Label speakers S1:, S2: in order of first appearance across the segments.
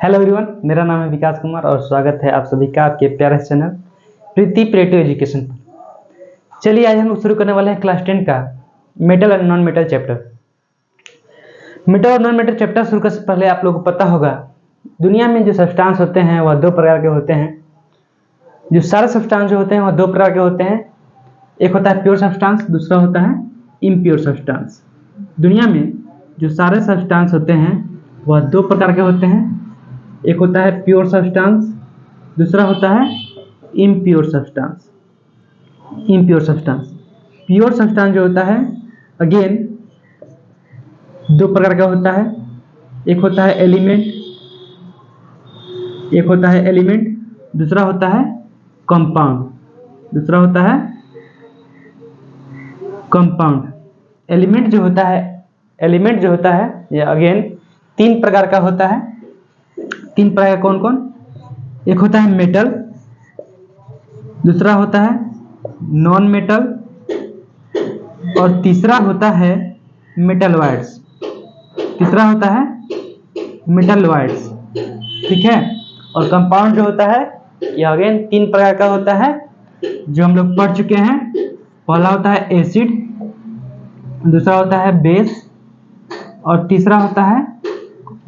S1: Hello everyone, मेरा नाम है विकास कुमार और स्वागत है आप सभी का आपके प्यारे चैनल प्रीति प्लेटो एजुकेशन पर। चलिए आज हम लोग शुरू करने वाले हैं क्लास 10 का मेटल और नॉन मेटल चैप्टर। मेटल और नॉन मेटल चैप्टर शुरू करने से पहले आप लोगों को पता होगा दुनिया में जो सब्सटेंस होते हैं वह दो प्रकार के होते हैं। जो सारे सब्सटेंस जो होते हैं वह दो प्रकार के होते हैं। एक होता है प्योर सब्सटेंस, दूसरा होता है इम्प्योर सब्सटेंस। दुनिया में जो सारे सब्सटेंस होते हैं वह दो प्रकार के होते हैं। एक होता है प्योर सब्सटेंस, दूसरा होता है impure substance. Impure substance, pure substance जो होता है अगेन दो प्रकार का होता है। एक होता है एलिमेंट, दूसरा होता है कंपाउंड। एलिमेंट जो होता है ये अगेन तीन प्रकार का होता है। तीन प्रकार का कौन कौन? एक होता है मेटल, दूसरा होता है नॉन मेटल और तीसरा होता है मेटलॉइड्स। ठीक है। और कंपाउंड जो होता है ये अगेन तीन प्रकार का होता है जो हम लोग पढ़ चुके हैं। पहला होता है एसिड, दूसरा होता है बेस और तीसरा होता है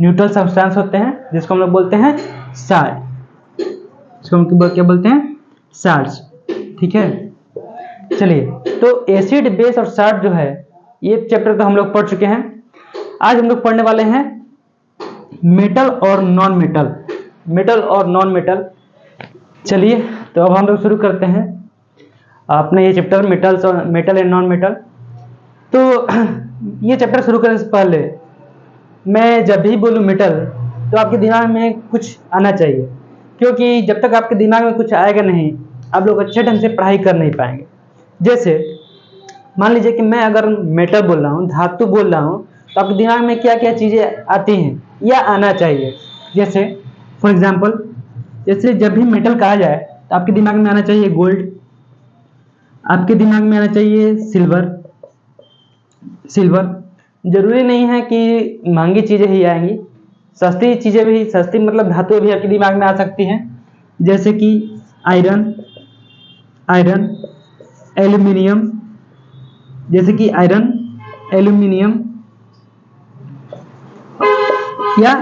S1: न्यूट्रल सब्सटेंस होते हैं जिसको हम लोग बोलते हैं साल्ट। क्या बोलते हैं? साल्ट्स। ठीक है। चलिए, तो एसिड, बेस और साल्ट जो है ये चैप्टर तो हम लोग पढ़ चुके हैं। आज हम लोग पढ़ने वाले हैं मेटल और नॉन मेटल। चलिए, तो अब हम लोग शुरू करते हैं अपने ये chapter metal and non metal. तो ये चैप्टर शुरू करने से पहले मैं जब भी बोलूँ मेटल तो आपके दिमाग में कुछ आना चाहिए, क्योंकि जब तक आपके दिमाग में कुछ आएगा नहीं आप लोग अच्छे ढंग से पढ़ाई कर नहीं पाएंगे। जैसे मान लीजिए कि मैं अगर मेटल बोल रहा हूँ, धातु बोल रहा हूँ, तो आपके दिमाग में क्या क्या चीज़ें आती हैं या आना चाहिए। जैसे फॉर एग्जाम्पल, जैसे जब भी मेटल कहा जाए तो आपके दिमाग में आना चाहिए गोल्ड, आपके दिमाग में आना चाहिए सिल्वर। जरूरी नहीं है कि महंगी चीज़ें ही आएंगी, सस्ती चीज़ें भी, सस्ती मतलब धातुएं भी आपके दिमाग में आ सकती हैं। जैसे कि आयरन, एल्यूमिनियम या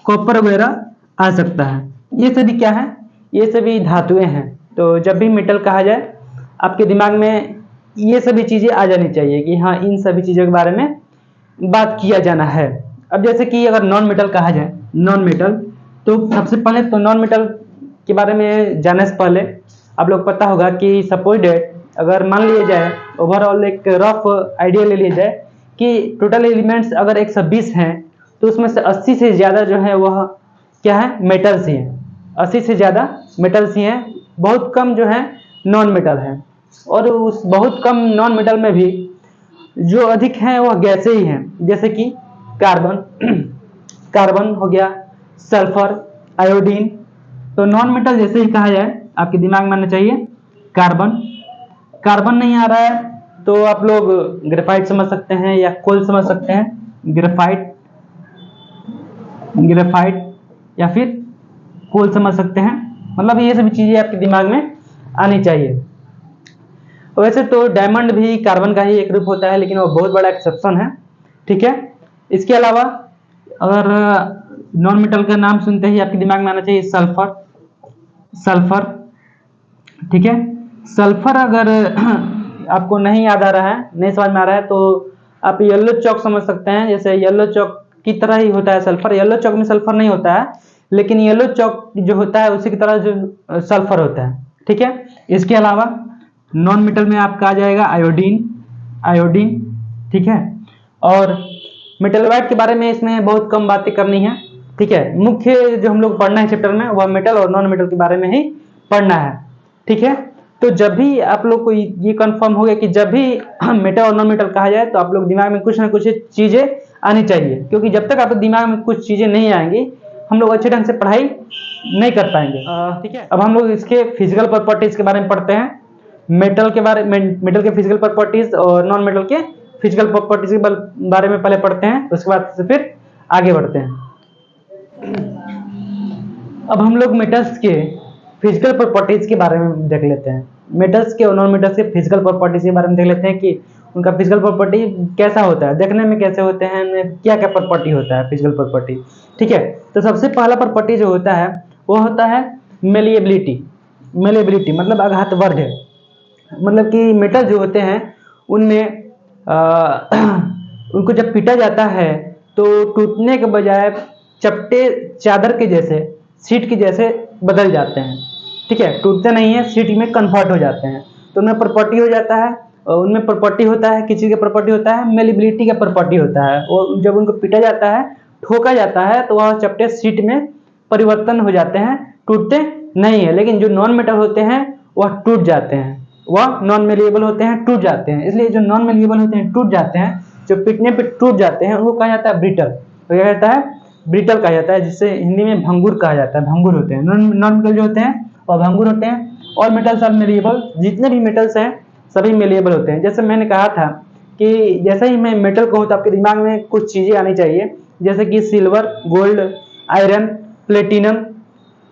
S1: कॉपर वगैरह आ सकता है। ये सभी क्या है? ये सभी धातुएं हैं। तो जब भी मेटल कहा जाए आपके दिमाग में ये सभी चीज़ें आ जानी चाहिए कि हाँ, इन सभी चीज़ों के बारे में बात किया जाना है। अब जैसे कि अगर नॉन मेटल कहा जाए, तो सबसे पहले तो नॉन मेटल के बारे में जानने से पहले आप लोग पता होगा कि सपोज डेट अगर मान लिया जाए, ओवरऑल एक रफ आइडिया ले लिया जाए कि टोटल एलिमेंट्स अगर 120 हैं तो उसमें से 80 से ज़्यादा जो है वह क्या है? मेटल्स ही हैं। 80 से ज़्यादा मेटल्स ही हैं, बहुत कम जो है नॉन मेटल है। और उस बहुत कम नॉन मेटल में भी जो अधिक हैं वह गैसें ही हैं। जैसे कि कार्बन हो गया, सल्फर, आयोडीन। तो नॉन मेटल जैसे ही कहा जाए आपके दिमाग में आना चाहिए कार्बन नहीं आ रहा है तो आप लोग ग्रेफाइट समझ सकते हैं या कोल समझ सकते हैं। ग्रेफाइट या फिर कोल समझ सकते हैं। मतलब ये सभी चीज़ें आपके दिमाग में आनी चाहिए। वैसे तो डायमंड भी कार्बन का ही एक रूप होता है, लेकिन वो बहुत बड़ा एक्सेप्शन है। ठीक है। इसके अलावा अगर नॉन मेटल का नाम सुनते ही आपके दिमाग में आना चाहिए सल्फर। ठीक है। सल्फर अगर आपको नहीं याद आ रहा है, नहीं समझ में आ रहा है, तो आप येलो चौक समझ सकते हैं। जैसे येलो चौक की तरह ही होता है सल्फर। येलो चौक में सल्फर नहीं होता है, लेकिन येलो चौक जो होता है उसी की तरह जो सल्फर होता है। ठीक है। इसके अलावा नॉन मेटल में आपका आ जाएगा आयोडीन। ठीक है। और मेटलॉइड के बारे में इसमें बहुत कम बातें करनी है। ठीक है। मुख्य जो हम लोग पढ़ना है चैप्टर में वह मेटल और नॉन मेटल के बारे में ही पढ़ना है। ठीक है। तो जब भी आप लोग को ये कंफर्म हो गया कि जब भी मेटल और नॉन मेटल कहा जाए तो आप लोग दिमाग में कुछ ना कुछ चीज़ें आनी चाहिए, क्योंकि जब तक आपके दिमाग में कुछ चीज़ें नहीं आएंगी हम लोग अच्छे ढंग से पढ़ाई नहीं कर पाएंगे। ठीक है। अब हम लोग इसके फिजिकल प्रॉपर्टीज के बारे में पढ़ते हैं। मेटल के फिजिकल प्रॉपर्टीज और नॉन मेटल के फिजिकल प्रॉपर्टीज के बारे में पहले पढ़ते हैं, उसके बाद से फिर आगे बढ़ते हैं। अब हम लोग मेटल्स के फिजिकल प्रॉपर्टीज के बारे में देख लेते हैं। मेटल्स के और नॉन मेटल्स के फिजिकल प्रॉपर्टीज के बारे में देख लेते हैं कि उनका फिजिकल प्रॉपर्टी कैसा होता है, देखने में कैसे होते हैं, क्या क्या प्रॉपर्टी होता है फिजिकल प्रॉपर्टी। ठीक है, तो सबसे पहला प्रॉपर्टी जो होता है वो होता है मेलिएबिलिटी। मेलिएबिलिटी मतलब आघातवर्ध है, मतलब कि मेटल जो होते हैं उनमें उनको जब पीटा जाता है तो टूटने के बजाय चपटे चादर के जैसे, सीट के जैसे बदल जाते हैं। ठीक है, टूटते नहीं है, सीट में कन्वर्ट हो जाते हैं। तो उनमें प्रॉपर्टी हो जाता है, उनमें प्रॉपर्टी होता है, किसी का प्रॉपर्टी होता है मेलिबिलिटी का प्रॉपर्टी होता है। और जब उनको पीटा जाता है, ठोका जाता है, तो वह चपटे सीट में परिवर्तन हो जाते हैं, टूटते नहीं है। लेकिन जो नॉन मेटल होते हैं वह टूट जाते हैं, वह नॉन मेलिएबल होते हैं, टूट जाते हैं। इसलिए जो नॉन मेलिएबल होते हैं, टूट जाते हैं, जो पीटने पे टूट जाते हैं, उनको कहा जाता है ब्रिटल। तो क्या कहता है? ब्रिटल कहा जाता है, जिससे हिंदी में भंगुर कहा जाता है। भंगुर होते हैं नॉन मेटल जो होते हैं और भंगुर होते हैं। और मेटल्स आर मेलिएबल, जितने भी मेटल्स हैं सभी मेलिएबल होते हैं। जैसे मैंने कहा था कि जैसे ही मैं मेटल कहूँ तो आपके दिमाग में कुछ चीजें आनी चाहिए, जैसे कि silver, gold, iron, platinum,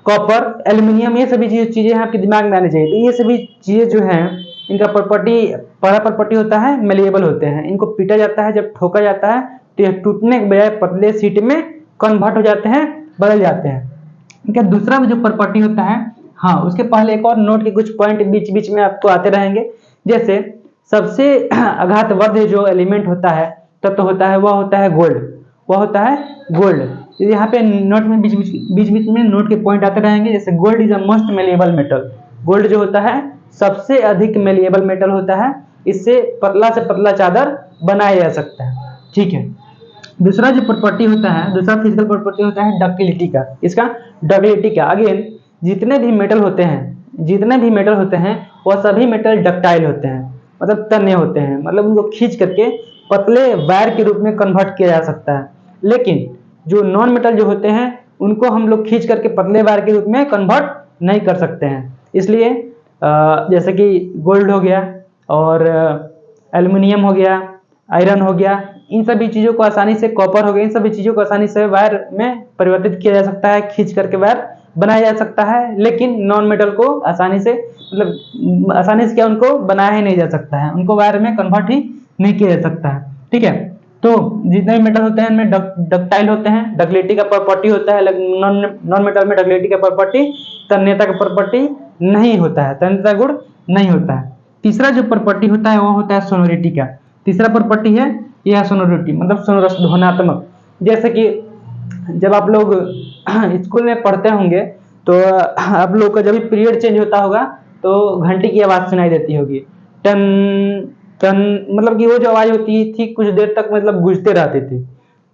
S1: copper, aluminium, ये सभी चीजें आपके दिमाग में आनी चाहिए। तो ये सभी चीजें जो हैं इनका प्रॉपर्टी, पहला प्रॉपर्टी होता है मेलिएबल होते हैं। इनको पीटा जाता है, जब ठोका जाता है तो ये टूटने के बजाय पतले सीट में कन्वर्ट हो जाते हैं, बदल जाते हैं। इनका दूसरा जो प्रॉपर्टी होता है, हाँ उसके पहले एक और नोट के कुछ पॉइंट बीच बीच में आपको आते रहेंगे। जैसे सबसे आघातवर्ध जो एलिमेंट होता है, तत्व होता है, वह होता है गोल्ड। वह होता है गोल्ड। यहाँ पे नोट में बीच बीच में नोट के पॉइंट आते रहेंगे। जैसे gold is a most malleable metal. Gold जो होता है सबसे अधिक मेलिएबल मेटल होता है, इससे पतला से पतला चादर बनाया जा सकता है। ठीक है, दूसरा जो प्रॉपर्टी होता है, दूसरा फिजिकल प्रॉपर्टी होता है डक्टिलिटी का। इसका डक्टिलिटी का, अगेन जितने भी मेटल होते हैं वह सभी मेटल डक्टाइल होते हैं, मतलब तन्य होते हैं, मतलब उनको खींच करके पतले वायर के रूप में कन्वर्ट किया जा सकता है। लेकिन जो नॉन मेटल जो होते हैं उनको हम लोग खींच करके पतले वायर के रूप में कन्वर्ट नहीं कर सकते हैं। इसलिए जैसे कि गोल्ड हो गया और एल्युमिनियम हो गया, आयरन हो गया, इन सभी चीज़ों को आसानी से, कॉपर हो गया, इन सभी चीज़ों को आसानी से वायर में परिवर्तित किया जा सकता है, खींच करके वायर बनाया जा सकता है। लेकिन नॉन मेटल को आसानी से, मतलब आसानी से क्या, उनको बनाया ही नहीं जा सकता है, उनको वायर में कन्वर्ट ही नहीं किया जा सकता है। ठीक है, तो जितने भी मेटल होते हैं इनमें डक्टाइल होते हैं, डक्टिलिटी का प्रॉपर्टी होता है। लेकिन नॉन मेटल में डक्टिलिटी का प्रॉपर्टी, तन्यता का प्रॉपर्टी नहीं होता है, तन्यता गुण नहीं होता है। तीसरा जो प्रॉपर्टी होता है वो होता है सोनोरिटी का। तीसरा प्रॉपर्टी है यह सोनोरिटी, मतलब सोनोरस, ध्वन्यात्मक। जैसे कि जब आप लोग स्कूल में पढ़ते होंगे तो आप लोग का जब भी पीरियड चेंज होता होगा तो घंटी की आवाज सुनाई देती होगी, टन टन, मतलब कि वो जो आवाज होती थी कुछ देर तक मतलब गूंजते रहती थी,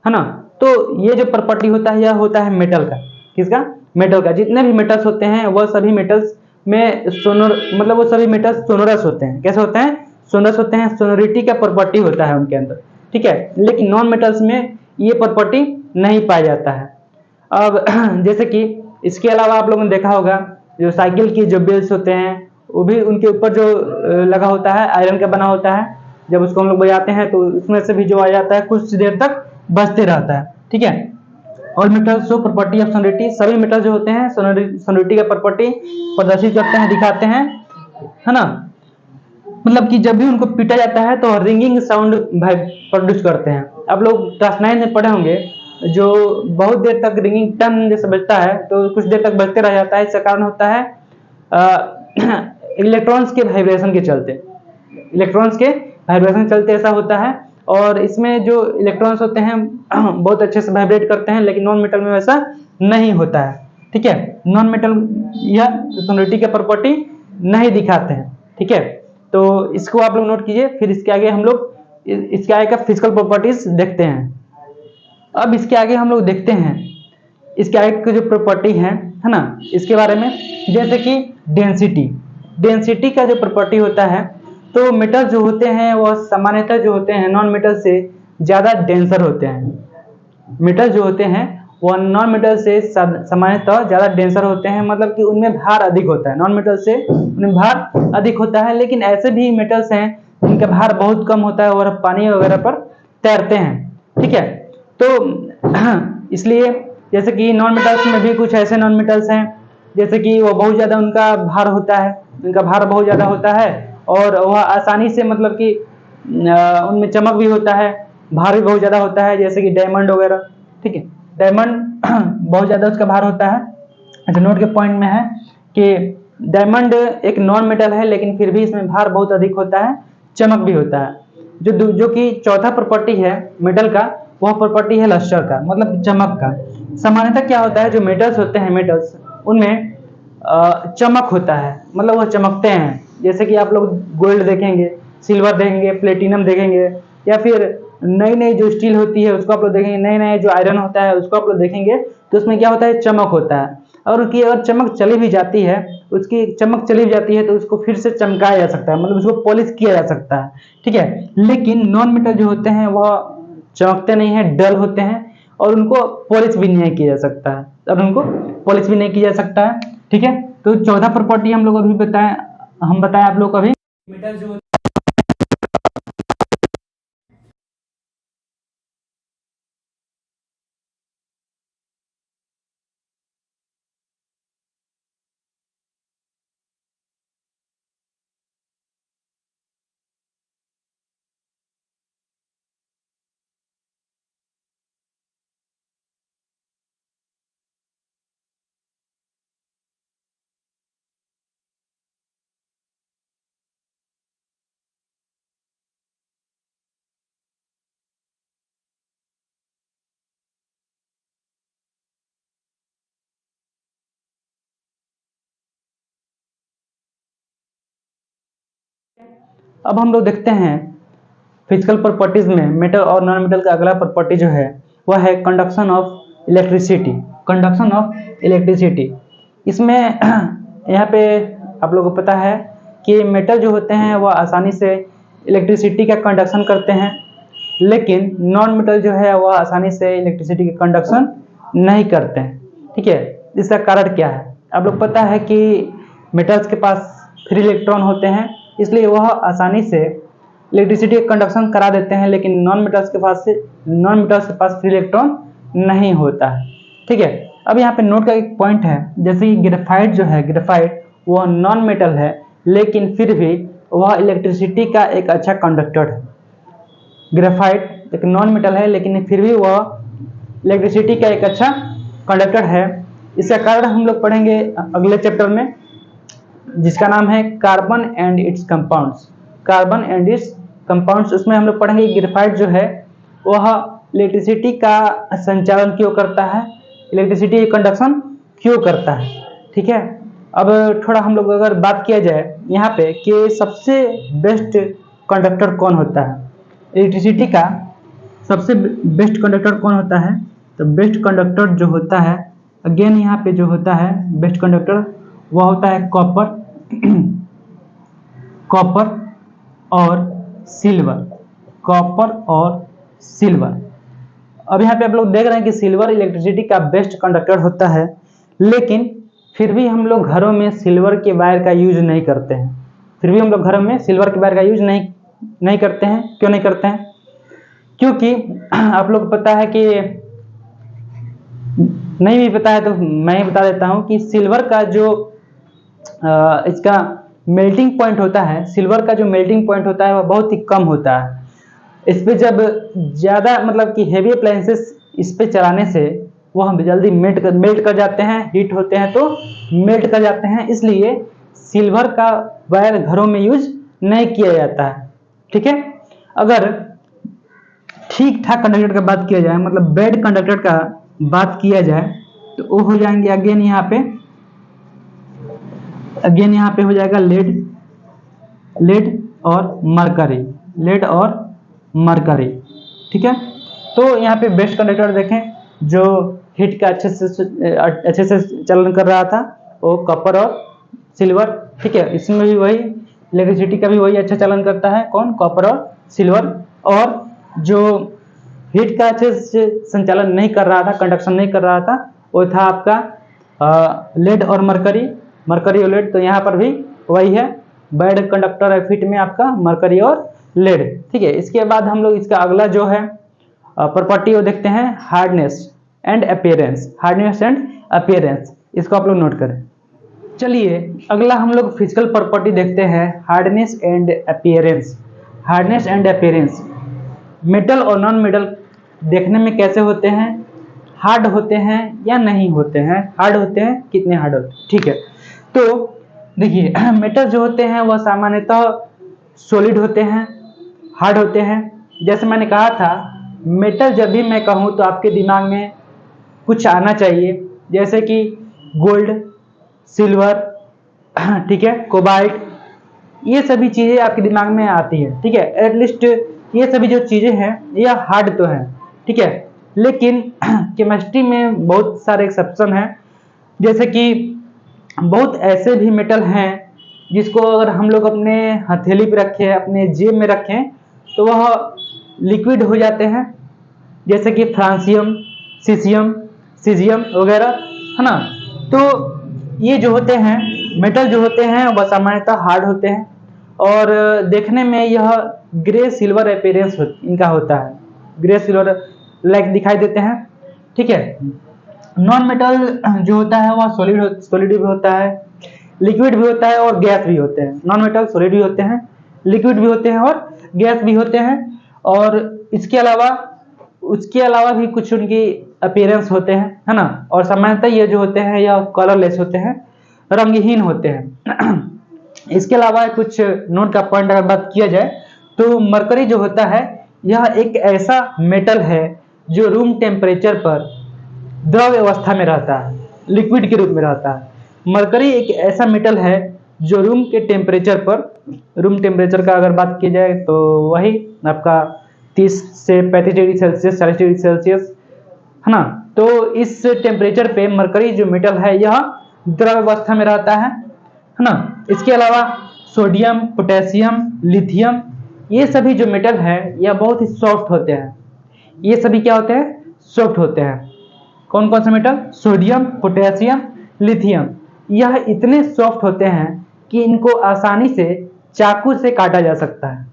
S1: है ना। तो ये जो प्रॉपर्टी होता है यह होता है मेटल का। किसका? मेटल का। जितने भी मेटल्स होते हैं वह सभी मेटल्स में सोनोर, मतलब वो सभी मेटल्स सोनोरस होते हैं। कैसे होते हैं? सोनोरस होते हैं। सोनोरिटी का प्रॉपर्टी होता है उनके अंदर। ठीक है, लेकिन नॉन मेटल्स में ये प्रॉपर्टी नहीं पाया जाता है। अब जैसे कि इसके अलावा आप लोगों ने देखा होगा जो साइकिल की जो बेल्स होते हैं वो भी उनके ऊपर जो लगा होता है आयरन का बना होता है। जब उसको हम लोग बजाते हैं तो उसमें से भी जो आ जाता है कुछ देर तक बजते रहता है। ठीक है, और metal show property of sonority. सभी मेटल जो होते हैं सोनोरिटी का प्रॉपर्टी प्रदर्शित करते हैं, दिखाते हैं, है ना। मतलब कि जब भी उनको पीटा जाता है तो रिंगिंग साउंड प्रोड्यूस करते हैं। आप लोग क्लास 9 में पढ़े होंगे, जो बहुत देर तक रिंगिंग टन जैसे बजता है तो कुछ देर तक बजते रह जाता है। इसका कारण होता है इलेक्ट्रॉन्स के वाइब्रेशन के चलते, इलेक्ट्रॉन्स के वाइब्रेशन चलते ऐसा होता है। और इसमें जो इलेक्ट्रॉन्स होते हैं बहुत अच्छे से वाइब्रेट करते हैं, लेकिन नॉन मेटल में वैसा नहीं होता है। ठीक है, नॉन मेटल यह सोनोरिटी के प्रॉपर्टी नहीं दिखाते हैं। ठीक है, तो इसको आप लोग नोट कीजिए। फिर इसके आगे हम लोग इसके आगे का फिजिकल प्रॉपर्टीज देखते हैं। अब इसके आगे हम लोग देखते हैं इसके आगे की जो प्रॉपर्टी है ना, इसके बारे में। जैसे कि डेंसिटी, डेंसिटी का जो प्रॉपर्टी होता है, तो मेटल जो होते हैं वह सामान्यतः जो होते हैं नॉन मेटल से ज़्यादा डेंसर होते हैं। मेटल जो होते हैं वह नॉन मेटल से सामान्यतः ज़्यादा डेंसर होते हैं, मतलब कि उनमें भार अधिक होता है, नॉन मेटल से उनमें भार अधिक होता है। लेकिन ऐसे भी मेटल्स हैं जिनका भार बहुत कम होता है और पानी वगैरह पर तैरते हैं। ठीक है, तो इसलिए जैसे कि नॉन मेटल्स में भी कुछ ऐसे नॉन मेटल्स हैं जैसे कि वो बहुत ज़्यादा उनका भार होता है, उनका भार बहुत ज़्यादा होता है और वह आसानी से मतलब कि उनमें चमक भी होता है, भार भी बहुत ज़्यादा होता है, जैसे कि डायमंड वगैरह। ठीक है, डायमंड बहुत ज़्यादा उसका भार होता है। अच्छा, नोट के पॉइंट में है कि डायमंड एक नॉन मेटल है लेकिन फिर भी इसमें भार बहुत अधिक होता है, चमक भी होता है। जो कि चौथा प्रॉपर्टी है मेटल का, वह प्रॉपर्टी है लस्टर का, मतलब चमक का। सामान्यतः क्या होता है, जो मेटल्स होते हैं, मेटल्स उनमें चमक होता है, मतलब वह चमकते हैं। जैसे कि आप लोग गोल्ड देखेंगे, सिल्वर देखेंगे, प्लेटिनम देखेंगे, या फिर नई नई जो स्टील होती है उसको आप लोग देखेंगे, नए नए जो आयरन होता है उसको आप लोग देखेंगे, तो उसमें क्या होता है, चमक होता है। और उसकी अगर चमक चली भी जाती है, उसकी चमक चली भी जाती है तो उसको फिर से चमकाया जा सकता है, मतलब उसको पॉलिश किया जा सकता है। ठीक है, लेकिन नॉन मेटल जो होते हैं वह चमकते नहीं हैं, डल होते हैं और उनको पॉलिश भी नहीं किया जा सकता है, और उनको पॉलिश भी नहीं किया जा सकता है। ठीक है, तो 14 प्रॉपर्टी हम लोग अभी बताएं, हम बताएं आप लोग को अभी मेटल जो अब हम लोग देखते हैं फिजिकल प्रॉपर्टीज में मेटल और नॉन मेटल का अगला प्रॉपर्टी जो है वह है conduction of electricity. Conduction of electricity, इसमें यहाँ पे आप लोगों को पता है कि मेटल जो होते हैं वह आसानी से इलेक्ट्रिसिटी का कंडक्शन करते हैं, लेकिन नॉन मेटल जो है वह आसानी से इलेक्ट्रिसिटी का कंडक्शन नहीं करते हैं। ठीक है, इसका कारण क्या है, आप लोग पता है कि मेटल्स के पास फ्री इलेक्ट्रॉन होते हैं, इसलिए वह आसानी से इलेक्ट्रिसिटी का कंडक्शन करा देते हैं, लेकिन नॉन मेटल्स के पास फ्री इलेक्ट्रॉन नहीं होता है। ठीक है, अब यहाँ पे नोट का एक पॉइंट है, जैसे कि ग्रेफाइट जो है, ग्रेफाइट वह नॉन मेटल है लेकिन फिर भी वह इलेक्ट्रिसिटी का एक अच्छा कंडक्टर है। ग्रेफाइट एक नॉन मेटल है लेकिन फिर भी वह इलेक्ट्रिसिटी का एक अच्छा कंडक्टर है। इसका कारण हम लोग पढ़ेंगे अगले चैप्टर में, जिसका नाम है carbon and it's compounds. Carbon and it's compounds, उसमें हम लोग पढ़ेंगे ग्रेफाइट जो है वह इलेक्ट्रिसिटी का संचालन क्यों करता है, इलेक्ट्रिसिटी कंडक्शन क्यों करता है। ठीक है, अब थोड़ा हम लोग अगर बात किया जाए यहाँ पे कि सबसे बेस्ट कंडक्टर कौन होता है, इलेक्ट्रिसिटी का सबसे बेस्ट कंडक्टर कौन होता है, तो बेस्ट कंडक्टर जो होता है, अगेन यहाँ पे जो होता है बेस्ट कंडक्टर वह होता है कॉपर कॉपर और सिल्वर, कॉपर और सिल्वर। अब यहाँ पे आप लोग देख रहे हैं कि सिल्वर इलेक्ट्रिसिटी का बेस्ट कंडक्टर होता है, लेकिन फिर भी हम लोग घरों में सिल्वर के वायर का यूज नहीं करते हैं। फिर भी हम लोग घरों में सिल्वर के वायर का यूज नहीं करते हैं। क्यों नहीं करते हैं, क्योंकि आप लोग को पता है कि, नहीं भी पता है तो मैं ही बता देता हूँ कि सिल्वर का जो इसका मेल्टिंग पॉइंट होता है, सिल्वर का जो मेल्टिंग पॉइंट होता है वह बहुत ही कम होता है। इस पे जब ज़्यादा मतलब कि हेवी अप्लायंसेस इस पे चलाने से वो हम जल्दी मेल्ट कर जाते हैं, हीट होते हैं तो मेल्ट कर जाते हैं, इसलिए सिल्वर का वायर घरों में यूज नहीं किया जाता है। ठीक है, अगर ठीक ठाक कंडक्टर का बात किया जाए, मतलब बेड कंडक्टर का बात किया जाए, तो वो हो जाएंगे अगेन यहाँ पे हो जाएगा लेड और मरकरी, लेड और मरकरी। ठीक है, तो यहाँ पे बेस्ट कंडक्टर देखें जो हीट का अच्छे से चलन कर रहा था, वो कॉपर और सिल्वर। ठीक है, इसमें भी वही इलेक्ट्रिसिटी का भी वही अच्छा चलन करता है, कौन, कॉपर और सिल्वर। और जो हीट का अच्छे से संचालन नहीं कर रहा था, कंडक्शन नहीं कर रहा था, वो था आपका लेड और मरकरी और लेड। तो यहाँ पर भी वही है, बैड कंडक्टर है फिट में आपका मरकरी और लेड। ठीक है, इसके बाद हम लोग इसका अगला जो है प्रॉपर्टी वो देखते हैं hardness. And appearance, hardness and appearance, इसको आप लोग नोट करें। चलिए अगला हम लोग फिजिकल प्रॉपर्टी देखते हैं, hardness and appearance. Hardness and appearance, metal और नॉन मेटल देखने में कैसे होते हैं, हार्ड होते हैं या नहीं होते हैं, हार्ड होते हैं, कितने हार्ड होते हैं, ठीक है। तो देखिए मेटल जो होते हैं वह सामान्यतः सॉलिड होते हैं, हार्ड होते हैं। जैसे मैंने कहा था, मेटल जब भी मैं कहूँ तो आपके दिमाग में कुछ आना चाहिए, जैसे कि गोल्ड, सिल्वर, ठीक है, कोबाल्ट, ये सभी चीजें आपके दिमाग में आती है, ठीक है। एटलीस्ट ये सभी जो चीजें हैं ये हार्ड तो हैं, ठीक है। लेकिन केमिस्ट्री में बहुत सारे एक्सेप्शन हैं, जैसे कि बहुत ऐसे भी मेटल हैं जिसको अगर हम लोग अपने हथेली पे रखें, अपने जेब में रखें, तो वह लिक्विड हो जाते हैं, जैसे कि फ्रांसियम, सीसियम, सीजियम वगैरह, है ना। तो ये जो होते हैं मेटल जो होते हैं वह सामान्यतः हार्ड होते हैं और देखने में यह ग्रे सिल्वर अपीयरेंस इनका होता है, ग्रे सिल्वर लाइक दिखाई देते हैं, ठीक है। नॉन मेटल जो होता है वह सॉलिड भी होता है, लिक्विड भी होता है और गैस भी होते हैं। नॉन मेटल सॉलिड भी होते हैं, लिक्विड भी होते हैं और गैस भी होते हैं। और उसके अलावा भी कुछ उनकी अपीयरेंस होते हैं, है ना। और सामान्यतः ये जो होते हैं यह कलरलेस होते हैं, रंगहीन होते हैं। इसके अलावा कुछ नोट का पॉइंट अगर बात किया जाए तो मरकरी जो होता है यह एक ऐसा मेटल है जो रूम टेम्परेचर पर द्रव अवस्था में रहता है, लिक्विड के रूप में रहता है। मरकरी एक ऐसा मेटल है जो रूम टेम्परेचर का अगर बात की जाए तो वही आपका 30 से 35 डिग्री सेल्सियस, 40 डिग्री सेल्सियस, है ना। तो इस टेम्परेचर पे मरकरी जो मेटल है यह द्रव अवस्था में रहता है ना। इसके अलावा सोडियम, पोटेशियम, लिथियम, ये सभी जो मेटल है यह बहुत ही सॉफ्ट होते हैं। ये सभी क्या होते हैं, सॉफ्ट होते हैं। कौन कौन से मेटल, सोडियम, पोटेशियम, लिथियम, यह इतने सॉफ्ट होते हैं कि इनको आसानी से चाकू से काटा जा सकता है।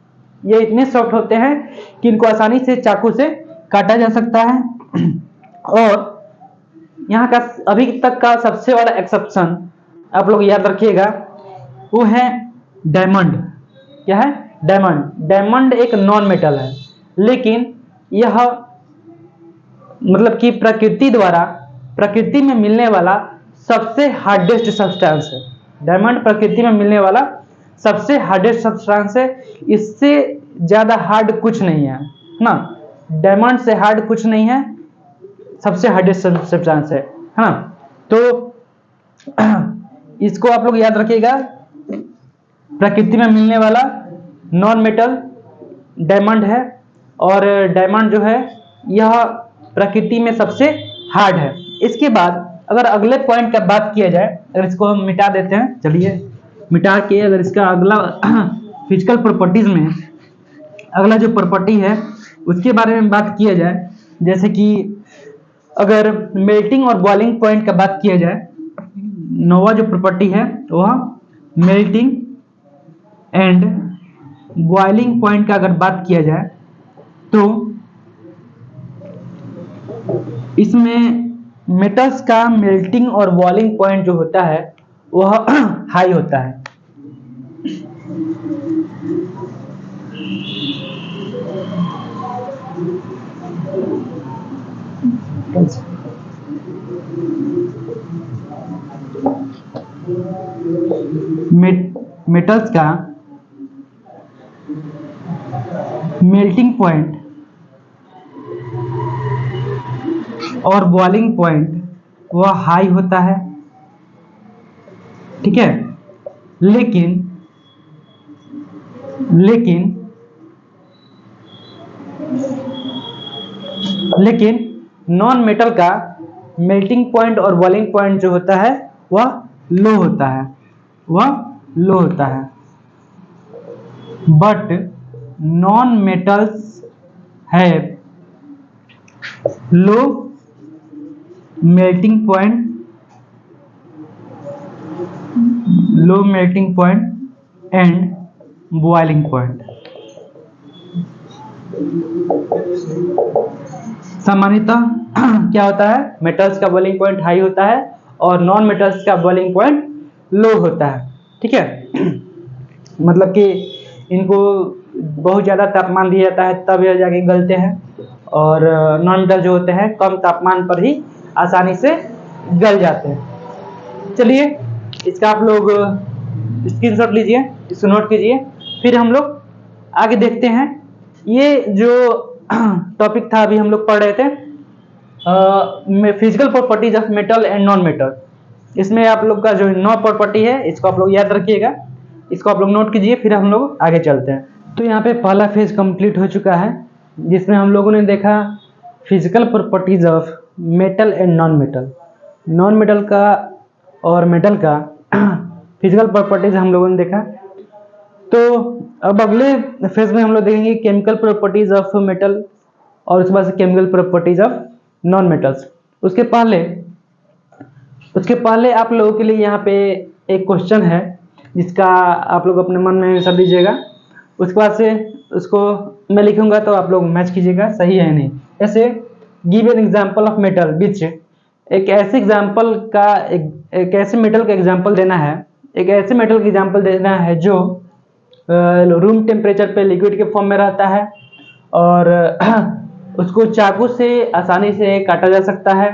S1: ये इतने सॉफ्ट होते हैं कि इनको आसानी से चाकू से काटा जा सकता है। और यहाँ का अभी तक का सबसे बड़ा एक्सेप्शन आप लोग याद रखिएगा, वो है डायमंड। क्या है, डायमंड। डायमंड एक नॉन मेटल है, लेकिन यह मतलब कि प्रकृति में मिलने वाला सबसे हार्डेस्ट सब्सटेंस है। डायमंड प्रकृति में मिलने वाला सबसे हार्डेस्ट सब्सटेंस है, इससे ज्यादा हार्ड कुछ नहीं है ना। डायमंड से हार्ड कुछ नहीं है, सबसे हार्डेस्ट सब्सटेंस है ना। तो इसको आप लोग याद रखिएगा, प्रकृति में मिलने वाला नॉन मेटल डायमंड है, और डायमंड जो है यह प्रकृति में सबसे हार्ड है। इसके बाद अगर अगले पॉइंट का बात किया जाए, अगर इसको हम मिटा देते हैं, चलिए मिटा के अगर इसका अगला फिजिकल प्रॉपर्टीज में अगला जो प्रॉपर्टी है उसके बारे में बात किया जाए, जैसे कि अगर मेल्टिंग और बॉइलिंग पॉइंट का बात किया जाए, नौवा जो प्रॉपर्टी है वह मेल्टिंग एंड बॉइलिंग पॉइंट का अगर बात किया जाए तो इसमें मेटल्स का मेल्टिंग और बॉइलिंग पॉइंट जो होता है वह हाई होता है। मेटल्स का मेल्टिंग पॉइंट और बॉइलिंग पॉइंट वह हाई होता है, ठीक है। लेकिन नॉन मेटल का मेल्टिंग पॉइंट और बॉइलिंग पॉइंट जो होता है वह लो होता है, but non metals have low melting point and boiling point. सामान्यतः क्या होता है, मेटल्स का बॉइलिंग पॉइंट हाई होता है और नॉन मेटल्स का बॉइलिंग पॉइंट लो होता है। ठीक है, मतलब कि इनको बहुत ज़्यादा तापमान दिया जाता है तब यह जाके गलते हैं, और नॉन मेटल जो होते हैं कम तापमान पर ही आसानी से गल जाते हैं। चलिए इसका आप लोग स्क्रीनशॉट लीजिए, इसको नोट कीजिए, फिर हम लोग आगे देखते हैं। ये जो टॉपिक था अभी हम लोग पढ़ रहे थे physical properties of metal and non metal. इसमें आप लोग का जो 9 प्रॉपर्टी है इसको आप लोग याद रखिएगा, इसको आप लोग नोट कीजिए, फिर हम लोग आगे चलते हैं। तो यहाँ पे पहला फेज कंप्लीट हो चुका है, जिसमें हम लोगों ने देखा physical properties of metal and non metal. Non metal का और मेटल का फिजिकल प्रॉपर्टीज हम लोगों ने देखा। तो अब अगले फेज में हम लोग देखेंगे केमिकल प्रॉपर्टीज ऑफ मेटल और उसके बाद से chemical properties of non metals. उसके पहले आप लोगों के लिए यहाँ पे एक क्वेश्चन है जिसका आप लोग अपने मन में आंसर दीजिएगा। उसके बाद से उसको मैं लिखूंगा तो आप लोग मैच कीजिएगा सही है नहीं। ऐसे give an example of metal which, एक ऐसे एग्जांपल का एक ऐसे मेटल का एग्जांपल देना है, एक ऐसे मेटल का एग्जांपल देना है जो रूम टेम्परेचर पे लिक्विड के फॉर्म में रहता है और उसको चाकू से आसानी से काटा जा सकता है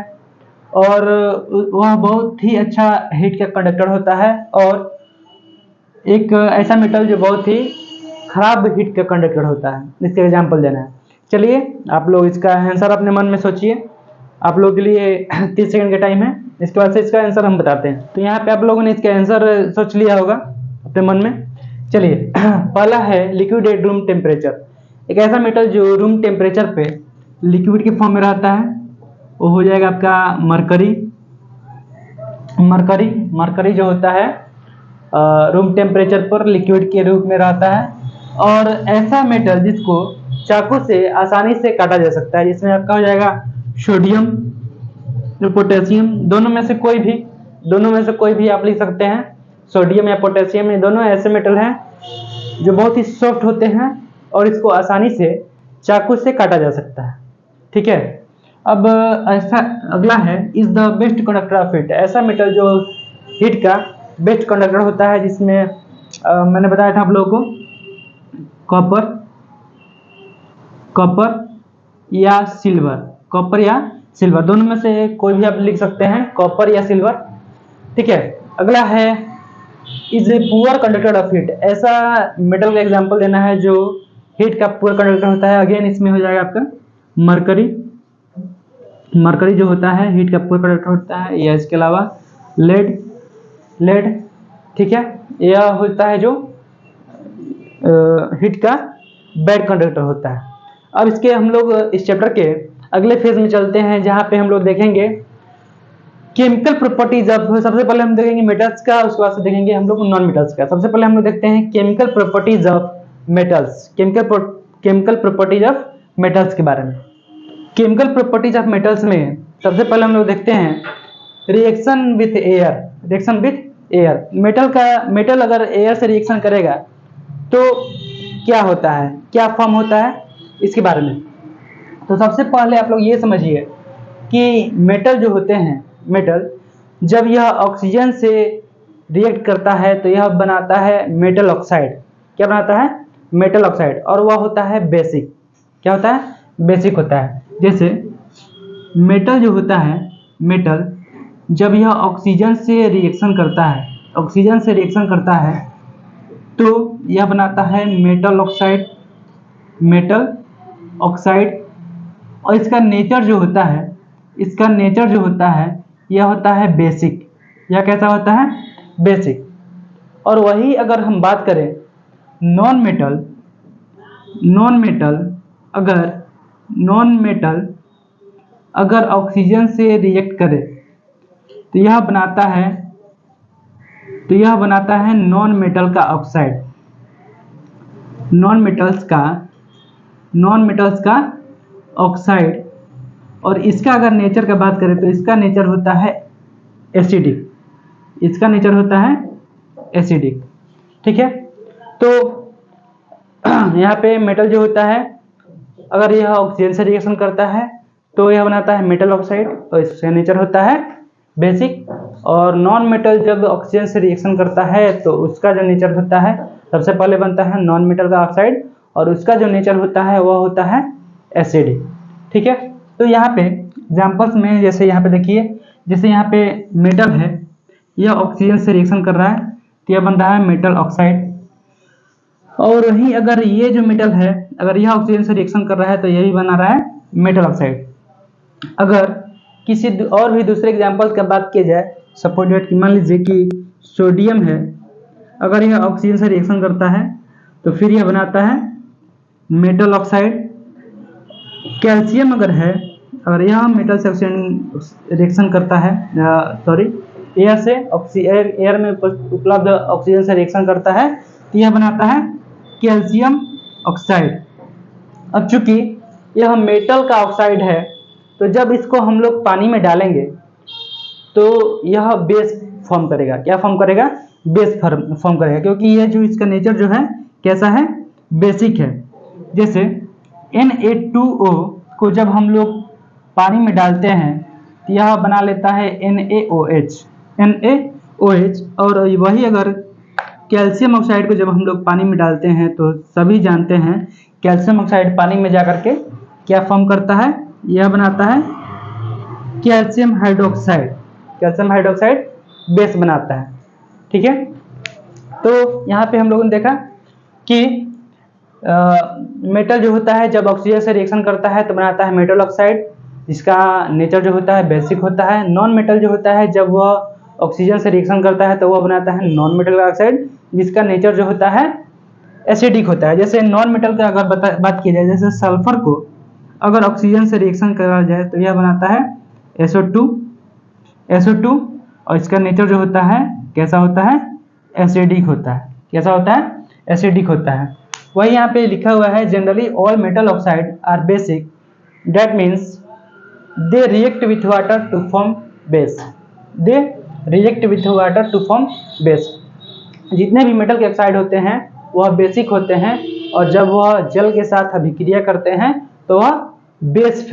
S1: और वह बहुत ही अच्छा हीट का कंडक्टर होता है, और एक ऐसा मेटल जो बहुत ही खराब हीट का कंडक्टर होता है। इसका एग्जांपल देना है। चलिए आप लोग इसका आंसर अपने मन में सोचिए, आप लोगों के लिए 30 सेकंड का टाइम है, इसके बाद से इसका आंसर हम बताते हैं। तो यहाँ पे आप लोगों ने इसका आंसर सोच लिया होगा अपने मन में। चलिए पहला है लिक्विड एट रूम टेम्परेचर। एक ऐसा मेटल जो रूम टेम्परेचर पे लिक्विड के फॉर्म में रहता है वो हो जाएगा आपका मरकरी। मरकरी जो होता है रूम टेम्परेचर पर लिक्विड के रूप में रहता है, और ऐसा मेटल जिसको चाकू से आसानी से काटा जा सकता है, जिसमें आपका हो जाएगा सोडियम और पोटेशियम। दोनों में से कोई भी आप लिख सकते हैं। सोडियम या पोटेशियम, ये दोनों ऐसे मेटल हैं जो बहुत ही सॉफ्ट होते हैं और इसको आसानी से चाकू से काटा जा सकता है। ठीक है, अब ऐसा अगला है is the best conductor of heat. ऐसा मेटल जो हीट का बेस्ट कंडक्टर होता है, जिसमें मैंने बताया था आप लोगों को कॉपर या सिल्वर, दोनों में से कोई भी आप लिख सकते हैं, कॉपर या सिल्वर। ठीक है, अगला है is a poor conductor of heat. ऐसा मेटल का एग्जांपल देना है जो हीट का पुअर कंडक्टर होता है। अगेन इसमें हो जाएगा आपका मरकरी जो होता है हीट का पुअर कंडक्टर होता है, या इसके अलावा लेड। ठीक है, यह होता है जो हीट का बैड कंडक्टर होता है। अब इसके हम लोग इस चैप्टर के अगले फेज में चलते हैं, जहां पे हम लोग देखेंगे केमिकल प्रॉपर्टीज ऑफ। सबसे पहले हम देखेंगे मेटल्स का, उसके बाद से देखेंगे हम लोग नॉन मेटल्स का। सबसे पहले हम लोग देखते हैं chemical properties of metals, chemical properties of metals के बारे में। केमिकल प्रॉपर्टीज ऑफ मेटल्स में सबसे पहले हम लोग देखते हैं रिएक्शन विथ एयर। मेटल अगर एयर से रिएक्शन करेगा तो क्या होता है, क्या फॉर्म होता है, इसके बारे में। तो सबसे पहले आप लोग ये समझिए कि मेटल जो होते हैं, मेटल जब यह ऑक्सीजन से रिएक्ट करता है तो यह बनाता है मेटल ऑक्साइड। क्या बनाता है, मेटल ऑक्साइड, और वह होता है बेसिक। क्या होता है, बेसिक होता है। जैसे मेटल जो होता है, मेटल जब यह ऑक्सीजन से रिएक्शन करता है तो यह बनाता है मेटल ऑक्साइड, और इसका नेचर जो होता है यह होता है बेसिक। यह कैसा होता है, बेसिक। और वही अगर हम बात करें नॉन मेटल अगर ऑक्सीजन से रिएक्ट करे तो यह बनाता है नॉन मेटल का ऑक्साइड, नॉन मेटल्स का ऑक्साइड। और इसका अगर नेचर का बात करें तो इसका नेचर होता है एसिडिक। ठीक है, तो यहाँ पे मेटल जो होता है अगर यह ऑक्सीजन से रिएक्शन करता है तो यह बनाता है मेटल ऑक्साइड और इसका नेचर होता है बेसिक। और नॉन मेटल जब ऑक्सीजन से रिएक्शन करता है तो उसका जो नेचर होता है, सबसे पहले बनता है नॉन मेटल का ऑक्साइड और उसका जो नेचर होता है वह होता है एसिडिक। ठीक है, तो यहाँ पे एग्जाम्पल्स में जैसे यहाँ पे देखिए, जैसे यहाँ पे मेटल है, यह ऑक्सीजन से रिएक्शन कर रहा है तो यह बन रहा है मेटल ऑक्साइड। और वहीं अगर ये जो मेटल है, अगर यह ऑक्सीजन से रिएक्शन कर रहा है तो यह भी बना रहा है मेटल ऑक्साइड। अगर किसी और भी दूसरे एग्जाम्पल की बात की जाए, सपोज दैट कि मान लीजिए कि सोडियम है, अगर यह ऑक्सीजन से रिएक्शन करता है तो फिर यह बनाता है मेटल ऑक्साइड। कैल्शियम अगर है, अगर यह मेटल से ऑक्सीजन रिएक्शन करता है, सॉरी एयर से एयर में उपलब्ध ऑक्सीजन से रिएक्शन करता है तो यह बनाता है कैल्शियम ऑक्साइड। अब चूंकि यह मेटल का ऑक्साइड है तो जब इसको हम लोग पानी में डालेंगे तो यह बेस फॉर्म करेगा। क्या फॉर्म करेगा? बेस फॉर्म करेगा, क्योंकि यह जो इसका नेचर जो है कैसा है? बेसिक है। जैसे Na2O को जब हम लोग पानी में डालते हैं तो यह बना लेता है NaOH। और वही अगर कैल्शियम ऑक्साइड को जब हम लोग पानी में डालते हैं तो सभी जानते हैं कैल्शियम ऑक्साइड पानी में जाकर के क्या फॉर्म करता है? यह बनाता है calcium hydroxide. Calcium hydroxide base बनाता है। ठीक है, तो यहाँ पे हम लोगों ने देखा कि मेटल जो होता है जब ऑक्सीजन से रिएक्शन करता है तो बनाता है मेटल ऑक्साइड, जिसका नेचर जो होता है बेसिक होता है। नॉन मेटल जो होता है जब वह ऑक्सीजन से रिएक्शन करता है तो वह बनाता है नॉन मेटल ऑक्साइड, जिसका नेचर जो होता है एसिडिक होता है। जैसे नॉन मेटल का अगर बात की जाए, जैसे सल्फर को अगर ऑक्सीजन से रिएक्शन करा जाए तो यह बनाता है SO2 और इसका नेचर जो होता है कैसा होता है? एसिडिक होता है। कैसा होता है? एसिडिक होता है। वही यहाँ पे लिखा हुआ है generally all metal oxide are basic, that means they react with water to form base. They react with water to form base. जितने भी मेटल के ऑक्साइड होते हैं वह बेसिक होते हैं और जब वह जल के साथ अभिक्रिया करते हैं तो वह बेस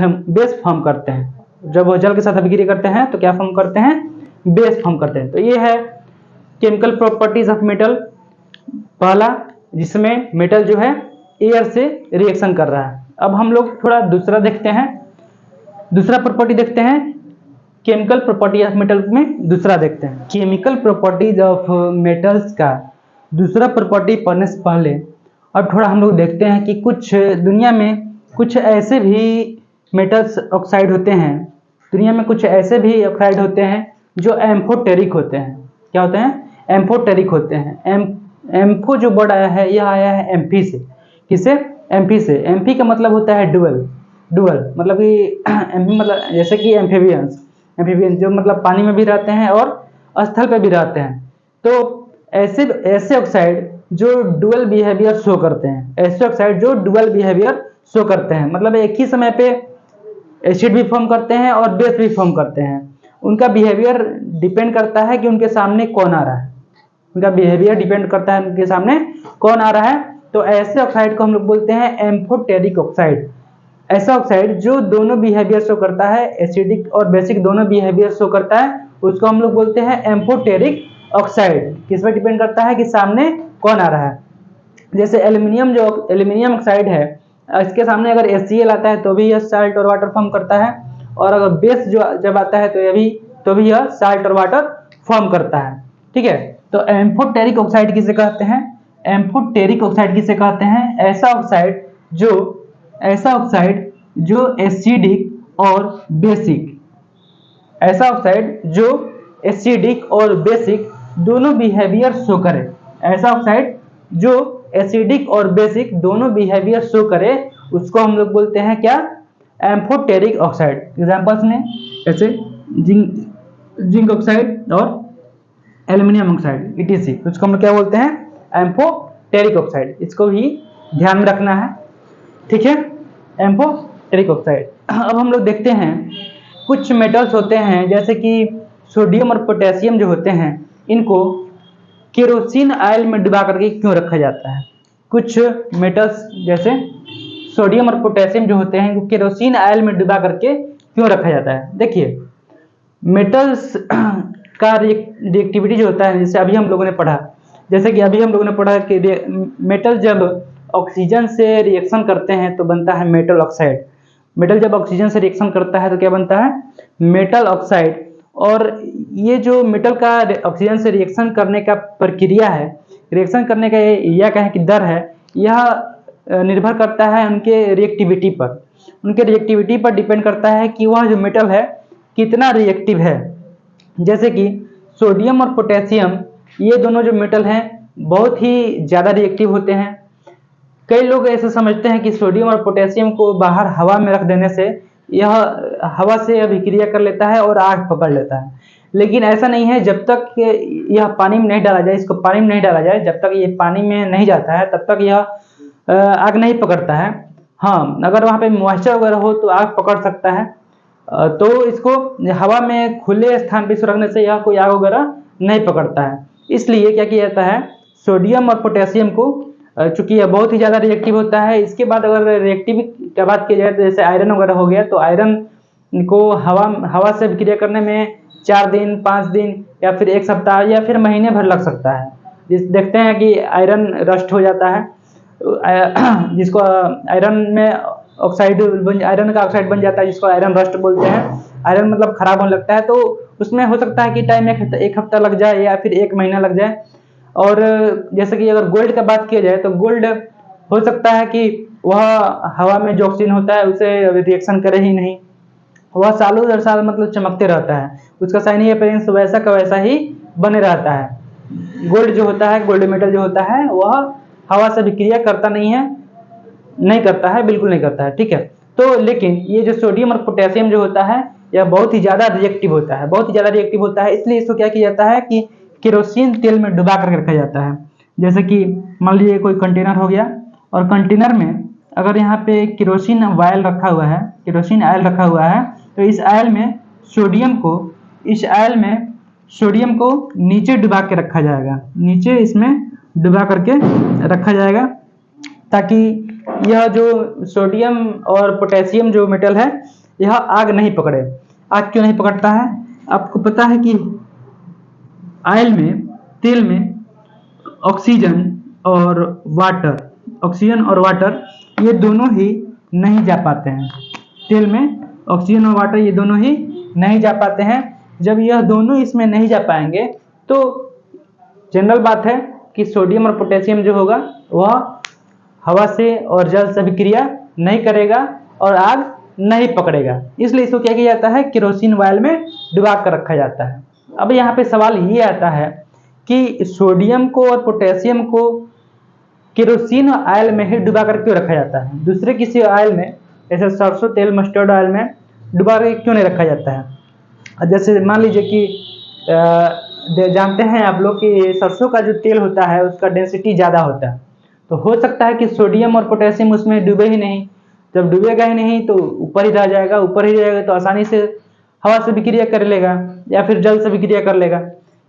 S1: फॉर्म करते हैं। जब वह जल के साथ अभिक्रिया करते हैं तो क्या फॉर्म करते हैं? बेस फॉर्म करते हैं। तो ये है केमिकल प्रॉपर्टीज ऑफ मेटल। पहला, जिसमें मेटल जो है एयर से रिएक्शन कर रहा है। अब हम लोग थोड़ा दूसरा देखते हैं, दूसरा प्रॉपर्टी देखते हैं। केमिकल प्रॉपर्टी ऑफ मेटल में दूसरा देखते हैं। केमिकल प्रॉपर्टीज ऑफ मेटल्स का दूसरा प्रॉपर्टी पढ़ने से पहले अब थोड़ा हम लोग देखते हैं कि कुछ दुनिया में कुछ ऐसे भी मेटल्स ऑक्साइड होते हैं, दुनिया में कुछ ऐसे भी ऑक्साइड होते हैं जो एम्फोटेरिक होते हैं। क्या होते हैं? एम्फोटेरिक होते हैं। एम्फो जो वर्ड आया है यह आया है एम्फी से। किससे? एम्फी से। एम्फी का मतलब होता है डुअल मतलब कि एम्फी मतलब जैसे कि एम्फीबियंस जो मतलब पानी में भी रहते हैं और स्थल पे भी रहते हैं। तो ऐसे ऑक्साइड जो डुअल बिहेवियर शो करते हैं, ऐसे ऑक्साइड जो डुअल बिहेवियर शो करते हैं, मतलब एक ही समय पे एसिड भी फॉर्म करते हैं और बेस भी फॉर्म करते हैं। उनका बिहेवियर डिपेंड करता है कि उनके सामने कौन आ रहा है। उनका बिहेवियर डिपेंड करता है उनके सामने कौन आ रहा है। तो ऐसे ऑक्साइड को हम लोग बोलते हैं एम्फोटेरिक ऑक्साइड। ऐसा ऑक्साइड जो दोनों बिहेवियर शो करता है, एसिडिक और बेसिक दोनों बिहेवियर शो करता है, उसको हम लोग बोलते हैं एम्फोटेरिक ऑक्साइड। किस पर डिपेंड करता है? कि सामने कौन आ रहा है। जैसे एल्यूमिनियम ऑक्साइड है, इसके सामने अगर HCl आता है तो भी यह साल्ट और वाटर फॉर्म करता है, और अगर बेस जो जब आता है तो भी यह साल्ट और वाटर फॉर्म करता है। ठीक है, तो एम्फोटेरिक ऑक्साइड किसे कहते हैं? एम्फोटेरिक ऑक्साइड किसे कहते हैं? ऐसा ऑक्साइड जो एसिडिक और बेसिक, ऐसा ऑक्साइड जो एसिडिक और बेसिक दोनों बिहेवियर शो करे। ऐसा ऑक्साइड जो एसिडिक और बेसिक दोनों बिहेवियर शो करे, उसको हम लोग बोलते हैं क्या? Amphoteric oxide. एग्जांपल्स में ऐसे जिंक ऑक्साइड और एल्यूमिनियम ऑक्साइड ETC, उसको हम क्या बोलते हैं? Amphoteric oxide. इसको भी ध्यान में रखना है। ठीक है, एम्फोटेरिक ऑक्साइड। अब हम लोग देखते हैं कुछ मेटल्स होते हैं जैसे कि सोडियम और पोटेशियम जो होते हैं, इनको केरोसिन ऑयल में डुबा करके क्यों रखा जाता है? कुछ मेटल्स जैसे सोडियम और पोटेशियम जो होते हैं इनको केरोसिन ऑयल में डुबा करके क्यों रखा जाता है? देखिए, मेटल्स का रिएक्टिविटी जो होता है, जैसे अभी हम लोगों ने पढ़ा, कि मेटल जब ऑक्सीजन से रिएक्शन करते हैं तो बनता है मेटल ऑक्साइड। मेटल जब ऑक्सीजन से रिएक्शन करता है तो क्या बनता है? Metal oxide. और ये जो मेटल का ऑक्सीजन से रिएक्शन करने का प्रक्रिया है, रिएक्शन करने का या कहें कि दर है, यह निर्भर करता है उनके रिएक्टिविटी पर। उनके रिएक्टिविटी पर डिपेंड करता है कि वह जो मेटल है कितना रिएक्टिव है। जैसे कि सोडियम और पोटेशियम, ये दोनों जो मेटल हैं बहुत ही ज़्यादा रिएक्टिव होते हैं। कई लोग ऐसे समझते हैं कि सोडियम और पोटेशियम को बाहर हवा में रख देने से यह हवा से अभिक्रिया कर लेता है और आग पकड़ लेता है, लेकिन ऐसा नहीं है। जब तक यह पानी में नहीं डाला जाए, इसको पानी में नहीं डाला जाए, जब तक ये पानी में नहीं जाता है तब तक यह आग नहीं पकड़ता है। हाँ, अगर वहाँ पे मॉइस्चर वगैरह हो तो आग पकड़ सकता है। तो इसको हवा में खुले स्थान पर रखने से यह कोई आग वगैरह नहीं पकड़ता है। इसलिए क्या किया जाता है, सोडियम और पोटेशियम को, चूंकि यह बहुत ही ज़्यादा रिएक्टिव होता है, इसके बाद अगर रिएक्टिव की बात की जाए तो जैसे आयरन वगैरह हो गया, तो आयरन को हवा से अभिक्रिया करने में 4 दिन, 5 दिन या फिर 1 सप्ताह या फिर महीने भर लग सकता है। देखते हैं कि आयरन रस्ट हो जाता है, जिसको आयरन में आयरन का ऑक्साइड बन जाता है, जिसको आयरन रस्ट बोलते हैं। आयरन मतलब खराब होने लगता है, तो उसमें हो सकता है कि टाइम 1 हफ्ता लग जाए या फिर 1 महीना लग जाए। और जैसे कि अगर गोल्ड का बात किया जाए तो गोल्ड हो सकता है कि वह हवा में जो ऑक्सीजन होता है उसे रिएक्शन करे ही नहीं, वह सालों दर साल मतलब चमकते रहता है, उसका शाइनी अपीयरेंस वैसा का वैसा ही बने रहता है। गोल्ड जो होता है, गोल्ड मेटल जो होता है, वह हवा से अभिक्रिया करता नहीं है, बिल्कुल नहीं करता है, ठीक है। तो लेकिन ये जो सोडियम और पोटेशियम जो होता है, यह बहुत ही ज़्यादा रिएक्टिव होता है, इसलिए इसको क्या किया जाता है कि केरोसिन तेल में डुबा कर रखा जाता है। जैसे कि मान लीजिए कोई कंटेनर हो गया, और कंटेनर में अगर यहाँ पे केरोसिन ऑयल रखा हुआ है, तो इस ऑयल में सोडियम को नीचे डुबा के रखा जाएगा, नीचे इसमें डुबा करके रखा जाएगा, ताकि यह जो सोडियम और पोटेशियम जो मेटल है, यह आग नहीं पकड़े। आग क्यों नहीं पकड़ता है? आपको पता है कि तेल में ऑक्सीजन और वाटर ये दोनों ही नहीं जा पाते हैं। तेल में ऑक्सीजन और वाटर ये दोनों ही नहीं जा पाते हैं। जब यह दोनों इसमें नहीं जा पाएंगे तो जनरल बात है कि सोडियम और पोटेशियम जो होगा वह हवा से और जल से अभिक्रिया नहीं करेगा और आग नहीं पकड़ेगा। इसलिए इसको क्या किया जाता है, केरोसिन ऑयल में डुबा कर रखा जाता है। अब यहाँ पे सवाल ये आता है कि सोडियम को और पोटेशियम को केरोसिन ऑयल में ही डुबा कर क्यों रखा जाता है, दूसरे किसी ऑयल में, जैसे सरसों तेल, मस्टर्ड ऑयल में डुबा कर क्यों नहीं रखा जाता है? जैसे मान लीजिए कि जानते हैं आप लोग कि सरसों का जो तेल होता है उसका डेंसिटी ज़्यादा होता है, तो हो सकता है कि सोडियम और पोटेशियम उसमें डूबे ही नहीं। जब डूबेगा ही नहीं तो ऊपर ही रह जाएगा, तो आसानी से हवा से विक्रिया कर लेगा या फिर जल से विक्रिया कर लेगा।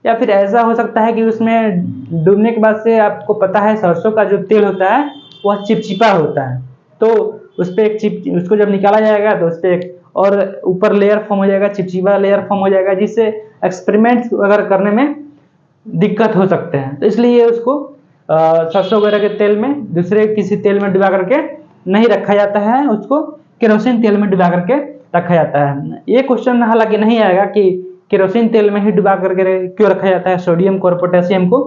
S1: या फिर ऐसा हो सकता है कि उसमें डूबने के बाद से, आपको पता है सरसों का जो तेल होता है वह चिपचिपा होता है, तो उस पर उसको जब निकाला जाएगा तो उस पर एक और ऊपर लेयर फॉर्म हो जाएगा, चिपचिपा लेयर फॉर्म हो जाएगा, जिससे एक्सपेरिमेंट वगैरह करने में दिक्कत हो सकते हैं। तो इसलिए उसको सरसों वगैरह के तेल में, दूसरे किसी तेल में डुबा करके नहीं रखा जाता है, उसको केरोसिन तेल में डुबा करके रखा जाता है। ये क्वेश्चन हालांकि नहीं आएगा कि केरोसिन तेल में ही डुबा करके क्यों रखा जाता है सोडियम को और पोटेशियम को,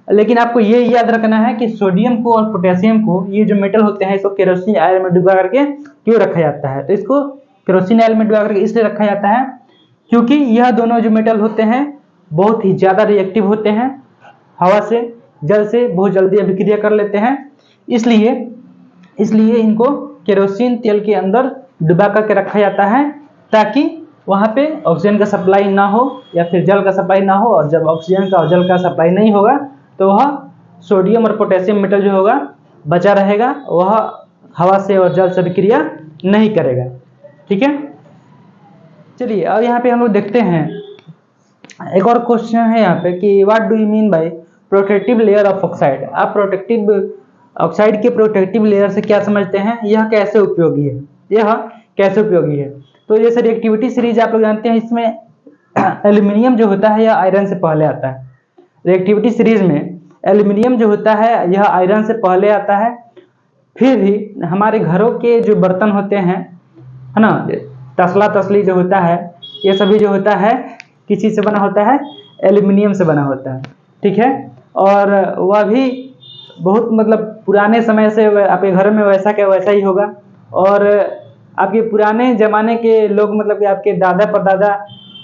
S1: लेकिन आपको ये याद रखना है कि सोडियम को और पोटेशियम को, ये जो मेटल होते हैं, इसको केरोसिन ऑयल में डुबा करके क्यों रखा जाता है। तो इसको केरोसिन ऑयल में डुबा करके इसलिए रखा जाता है क्योंकि यह दोनों जो मेटल होते हैं बहुत ही ज़्यादा रिएक्टिव होते हैं, हवा से, जल से बहुत जल्दी अभिक्रिया कर लेते हैं। इसलिए इनको केरोसिन तेल के अंदर डुबा करके रखा जाता है, ताकि वहाँ पे ऑक्सीजन का सप्लाई ना हो या फिर जल का सप्लाई ना हो। और जब ऑक्सीजन का और जल का सप्लाई नहीं होगा तो वह सोडियम और पोटेशियम मेटल जो होगा बचा रहेगा, वह हवा से और जल से अभिक्रिया नहीं करेगा। ठीक है, चलिए अब यहाँ पे हम लोग देखते हैं एक और क्वेश्चन है यहाँ पे कि what do you mean by protective layer of oxide. आप प्रोटेक्टिव ऑक्साइड के प्रोटेक्टिव लेयर से क्या समझते हैं, यह कैसे उपयोगी है? तो जैसे रिएक्टिविटी सीरीज आप लोग जानते हैं, इसमें एल्यूमिनियम जो होता है यह आयरन से पहले आता है। रिएक्टिविटी सीरीज में एल्यूमिनियम जो होता है यह आयरन से पहले आता है। फिर भी हमारे घरों के जो बर्तन होते हैं, है ना, तसला तसली जो होता है, ये सभी जो होता है किस चीज़ से बना होता है? एल्यूमिनियम से बना होता है, ठीक है। और वह भी बहुत मतलब पुराने समय से आपके घर में वैसा क्या वैसा ही होगा। और आपके पुराने ज़माने के लोग मतलब कि आपके दादा परदादा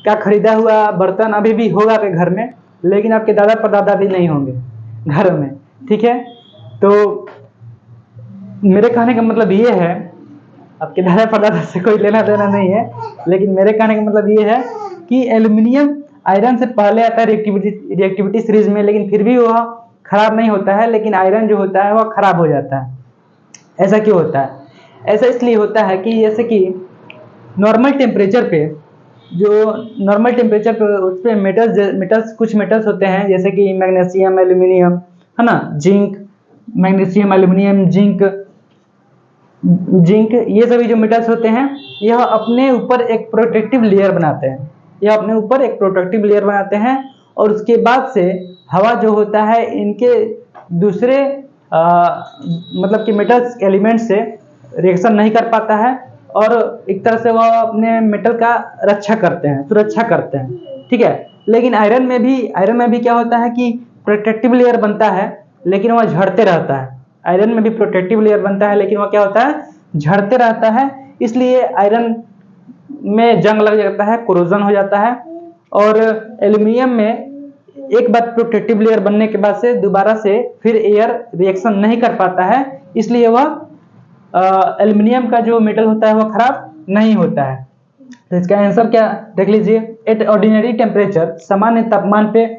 S1: का खरीदा हुआ बर्तन अभी भी होगा आपके घर में, लेकिन आपके दादा परदादा भी नहीं होंगे घर में, ठीक है। तो मेरे कहने का मतलब ये है, आपके दादा परदादा से कोई लेना देना नहीं है, लेकिन मेरे कहने का मतलब ये है कि एल्यूमिनियम आयरन से पहले आता है रिएक्टिविटी सीरीज में, लेकिन फिर भी वह खराब नहीं होता है, लेकिन आयरन जो होता है वह खराब हो जाता है। ऐसा क्यों होता है? ऐसा इसलिए होता है कि जैसे कि नॉर्मल टेम्परेचर पे, जो नॉर्मल टेम्परेचर पे उस पर मेटल्स कुछ मेटल्स होते हैं, जैसे कि मैग्नीशियम, एल्यूमिनियम, है ना, जिंक, मैग्नीशियम, एल्यूमिनियम, जिंक, ये सभी जो मेटल्स होते हैं यह अपने ऊपर एक प्रोटेक्टिव लेयर बनाते हैं। यह अपने ऊपर एक प्रोटेक्टिव लेयर बनाते हैं और उसके बाद से हवा जो होता है इनके दूसरे मतलब कि मेटल्स एलिमेंट से रिएक्शन नहीं कर पाता है, और एक तरह से वह अपने मेटल का रक्षा करते हैं, सुरक्षा करते हैं, ठीक है। लेकिन आयरन में भी क्या होता है कि प्रोटेक्टिव लेयर बनता है, लेकिन वह झड़ते रहता है। आयरन में भी प्रोटेक्टिव लेयर बनता है, लेकिन वह क्या होता है? झड़ते रहता है। इसलिए आयरन में जंग लग जाता है, कोरोजन हो जाता है। और एल्यूमिनियम में एक बार प्रोटेक्टिव लेयर बनने के बाद से दोबारा से फिर एयर रिएक्शन नहीं कर पाता है, इसलिए वह एल्यूमिनियम का जो मेटल होता है वह खराब नहीं होता है। तो इसका आंसर क्या देख लीजिए, एट ऑर्डिनरी टेम्परेचर, सामान्य तापमान पे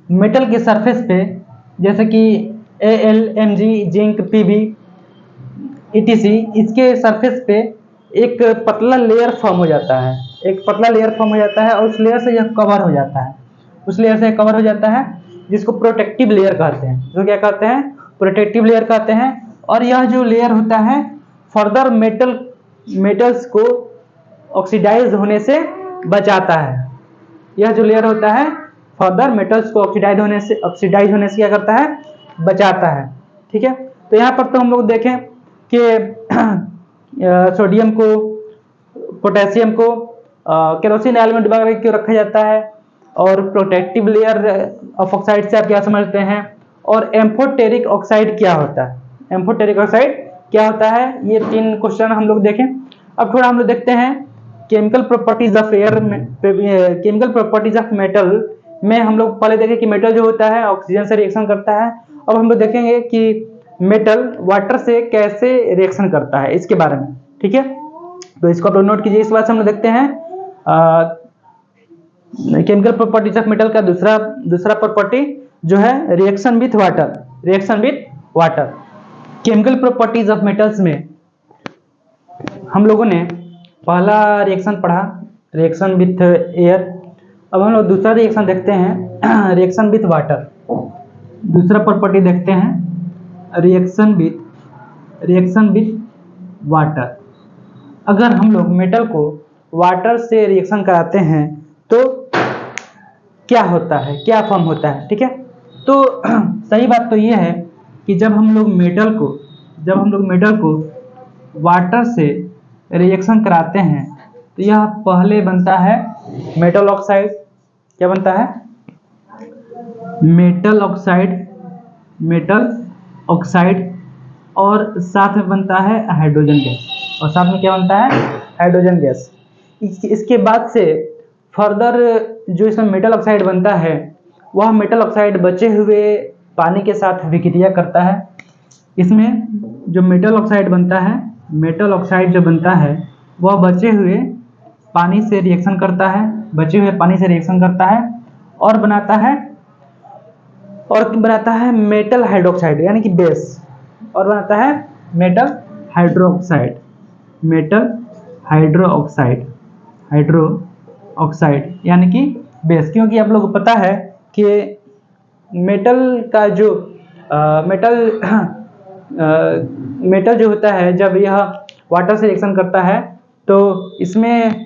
S1: मेटल के सरफेस पे, जैसे कि Al, Mg, zinc, Pb, etc, इसके सरफेस पे एक पतला लेयर फॉर्म हो जाता है, और उस लेयर से यह कवर हो जाता है, जिसको प्रोटेक्टिव लेयर कहते हैं। जो क्या कहते हैं? प्रोटेक्टिव लेयर कहते हैं। और यह जो लेयर होता है फर्दर मेटल्स को ऑक्सीडाइज होने से बचाता है। यह जो लेयर होता है फर्दर मेटल्स को ऑक्सीडाइज होने से क्या करता है? बचाता है, ठीक है। तो यहाँ पर तो हम लोग देखें कि सोडियम को, पोटेशियम को केरोसिन एलिमेंट वगैरह क्यों रखा जाता है, और प्रोटेक्टिव लेयर ऑफ ऑक्साइड से आप क्या समझते हैं, और एम्फोटेरिक ऑक्साइड क्या होता है? ये 3 क्वेश्चन हम लोग देखें। अब थोड़ा हम लोग देखते हैं केमिकल प्रॉपर्टीज ऑफ मेटल में। हम लोग पहले देखें कि मेटल जो होता है ऑक्सीजन से रिएक्शन करता है। अब हम लोग देखेंगे कि मेटल वाटर से कैसे रिएक्शन करता है, इसके बारे में, ठीक है। तो इसको आप लोग नोट कीजिए। इस बात से हम लोग देखते हैं केमिकल प्रॉपर्टीज ऑफ मेटल का दूसरा प्रॉपर्टी जो है reaction with water. Chemical properties of metals में हम लोगों ने पहला रिएक्शन पढ़ा, रिएक्शन विथ एयर। अब हम लोग दूसरा रिएक्शन देखते हैं, रिएक्शन विथ वाटर। दूसरा प्रॉपर्टी देखते हैं रिएक्शन विथ वाटर। अगर हम लोग मेटल को वाटर से रिएक्शन कराते हैं तो क्या होता है, क्या फॉर्म होता है, ठीक है। तो सही बात तो ये है कि जब हम लोग मेटल को वाटर से रिएक्शन कराते हैं तो यह पहले बनता है मेटल ऑक्साइड। क्या बनता है? मेटल ऑक्साइड, और साथ में बनता है हाइड्रोजन गैस। और साथ में क्या बनता है? Hydrogen gas. इसके बाद से फर्दर जो इसमें मेटल ऑक्साइड बनता है, वह मेटल ऑक्साइड बचे हुए पानी के साथ विक्रिया करता है। इसमें जो मेटल ऑक्साइड जो बनता है वह बचे हुए पानी से रिएक्शन करता है, और बनाता है मेटल हाइड्रोक्साइड, यानी कि बेस, और बनाता है मेटल हाइड्रोक्साइड यानी कि बेस। क्योंकि आप लोगों को पता है कि मेटल का जो मेटल जो होता है जब यह वाटर से रिएक्शन करता है तो इसमें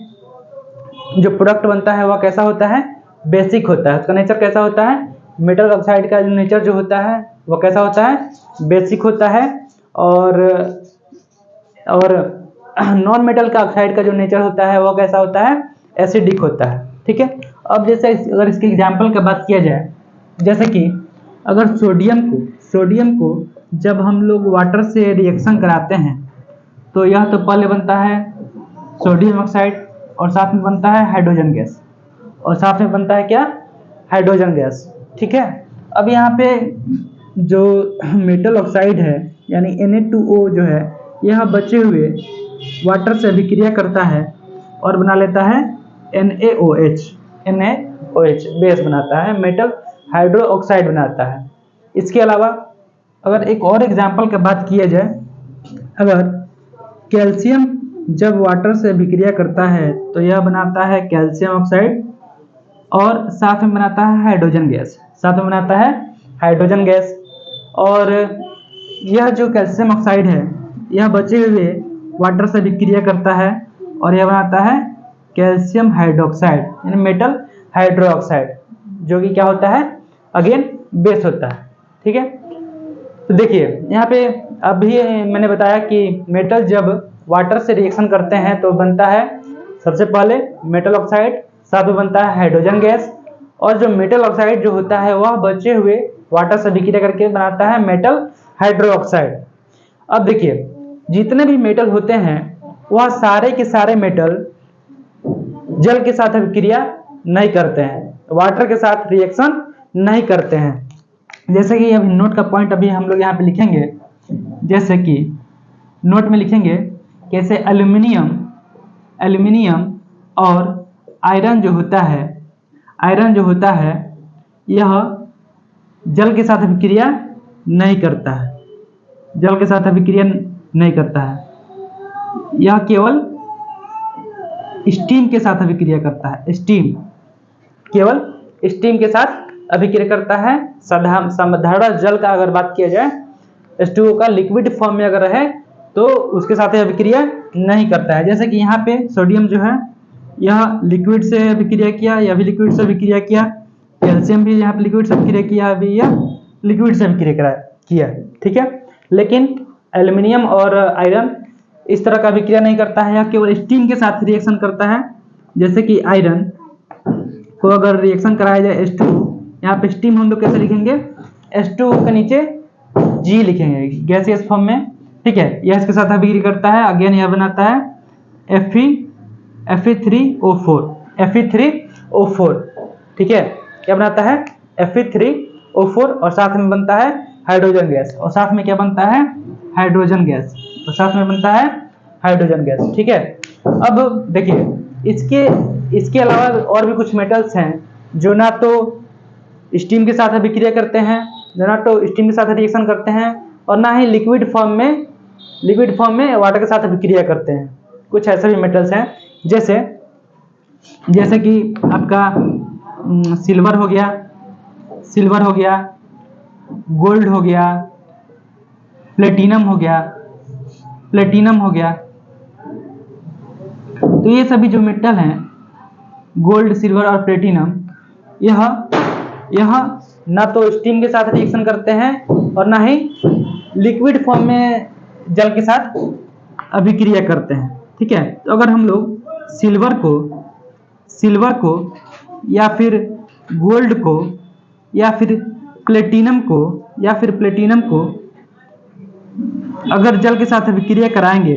S1: जो प्रोडक्ट बनता है वह कैसा होता है, बेसिक होता है। उसका नेचर कैसा होता है, मेटल ऑक्साइड का जो नेचर जो होता है वह कैसा होता है, बेसिक होता है। और नॉन मेटल का ऑक्साइड का जो नेचर होता है वह कैसा होता है, एसिडिक होता है। ठीक है। अब जैसे अगर इसके एग्जाम्पल की बात किया जाए, जैसे कि अगर सोडियम को जब हम लोग वाटर से रिएक्शन कराते हैं तो यह तो पहले बनता है सोडियम ऑक्साइड और साथ में बनता है हाइड्रोजन गैस, और साथ में बनता है क्या, हाइड्रोजन गैस। ठीक है। अब यहाँ पे जो मेटल ऑक्साइड है यानी Na2O जो है, यह बचे हुए वाटर से अभिक्रिया करता है और बना लेता है NaOH बेस बनाता है, मेटल हाइड्रो ऑक्साइड बनाता है। इसके अलावा अगर एक और एग्जाम्पल की बात किया जाए, अगर कैल्शियम जब वाटर से अभिक्रिया करता है तो यह बनाता है कैल्शियम ऑक्साइड और साथ में बनाता है हाइड्रोजन गैस, और यह जो कैल्शियम ऑक्साइड है यह बचे हुए वाटर से अभिक्रिया करता है और यह बनाता है कैल्शियम हाइड्रोक्साइड यानी मेटल हाइड्रो ऑक्साइड, जो कि क्या होता है, अगेन बेस होता है। ठीक है। तो देखिए यहाँ पे अभी मैंने बताया कि मेटल जब वाटर से रिएक्शन करते हैं तो बनता है सबसे पहले मेटल ऑक्साइड, साथ में बनता है हाइड्रोजन गैस, और जो मेटल ऑक्साइड जो होता है वह बचे हुए वाटर से अभिक्रिया करके बनाता है मेटल हाइड्रो ऑक्साइड। अब देखिए जितने भी मेटल होते हैं वह सारे के सारे मेटल जल के साथ अभिक्रिया नहीं करते हैं, वाटर के साथ रिएक्शन नहीं करते हैं। जैसे कि अभी नोट का पॉइंट अभी हम लोग यहाँ पे लिखेंगे, जैसे कि नोट में लिखेंगे कैसे एल्यूमिनियम और आयरन जो होता है यह जल के साथ अभिक्रिया नहीं करता है, यह केवल स्टीम के साथ अभिक्रिया करता है, केवल स्टीम के साथ अभिक्रिया करता है। साधारण जल का अगर बात किया जाए, H2O का लिक्विड फॉर्म में अगर रहे तो उसके साथ अभिक्रिया नहीं करता है। जैसे कि यहाँ पे सोडियम जो है यह लिक्विड से अभिक्रिया किया, यह भी लिक्विड से अभिक्रिया किया, कैल्शियम भी यहाँ पे लिक्विड से अभिक्रिया किया, अभी यह लिक्विड से अभिक्रिया किया। ठीक है। लेकिन एल्यूमिनियम और आयरन इस तरह का अभिक्रिया नहीं करता है, यह केवल स्टीम के साथ रिएक्शन करता है। जैसे कि आयरन को अगर रिएक्शन कराया जाए H2, यहाँ पे स्टीम हम लोग कैसे लिखेंगे, H2O के नीचे G लिखेंगे गैसियस फॉर्म में। ठीक है। यह इसके साथ अभिक्रिया करता है, अगेन यह बनाता है Fe3O4। ठीक है। क्या बनाता है, Fe3O4, और साथ में बनता है हाइड्रोजन गैस, और साथ में क्या बनता है, हाइड्रोजन गैस। ठीक है। अब देखिए इसके अलावा और भी कुछ मेटल्स हैं जो ना तो स्टीम के साथ अभिक्रिया करते हैं, रिएक्शन करते हैं, और ना ही लिक्विड फॉर्म में वाटर के साथ अभिक्रिया करते हैं। कुछ ऐसे भी मेटल्स हैं जैसे कि आपका सिल्वर हो गया, गोल्ड हो गया, प्लेटिनम हो गया। तो ये सभी जो मेटल हैं, गोल्ड, सिल्वर और प्लेटिनम, यह ना तो स्टीम के साथ रिएक्शन करते हैं और ना ही लिक्विड फॉर्म में जल के साथ अभिक्रिया करते हैं। ठीक है। तो अगर हम लोग सिल्वर को या फिर गोल्ड को या फिर प्लेटिनम को अगर जल के साथ अभिक्रिया कराएंगे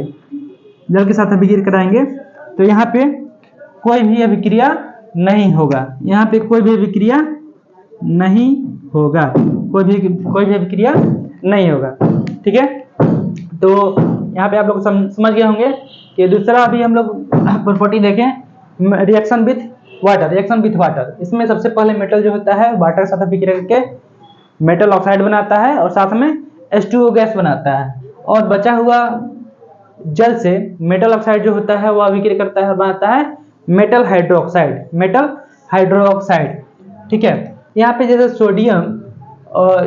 S1: तो यहाँ पे कोई भी अभिक्रिया नहीं होगा, कोई भी अभिक्रिया नहीं होगा। ठीक है। तो यहाँ पे आप लोग समझ गए होंगे कि दूसरा अभी हम लोग प्रॉपर्टी देखें, रिएक्शन विथ वाटर। इसमें सबसे पहले मेटल जो होता है वाटर के साथ अभिक्रिया करके मेटल ऑक्साइड बनाता है और साथ में H2O गैस बनाता है, और बचा हुआ जल से मेटल ऑक्साइड जो होता है वह अभिक्रिया करता है और बनाता है मेटल हाइड्रोक्साइड। ठीक है। यहाँ पे जैसे सोडियम,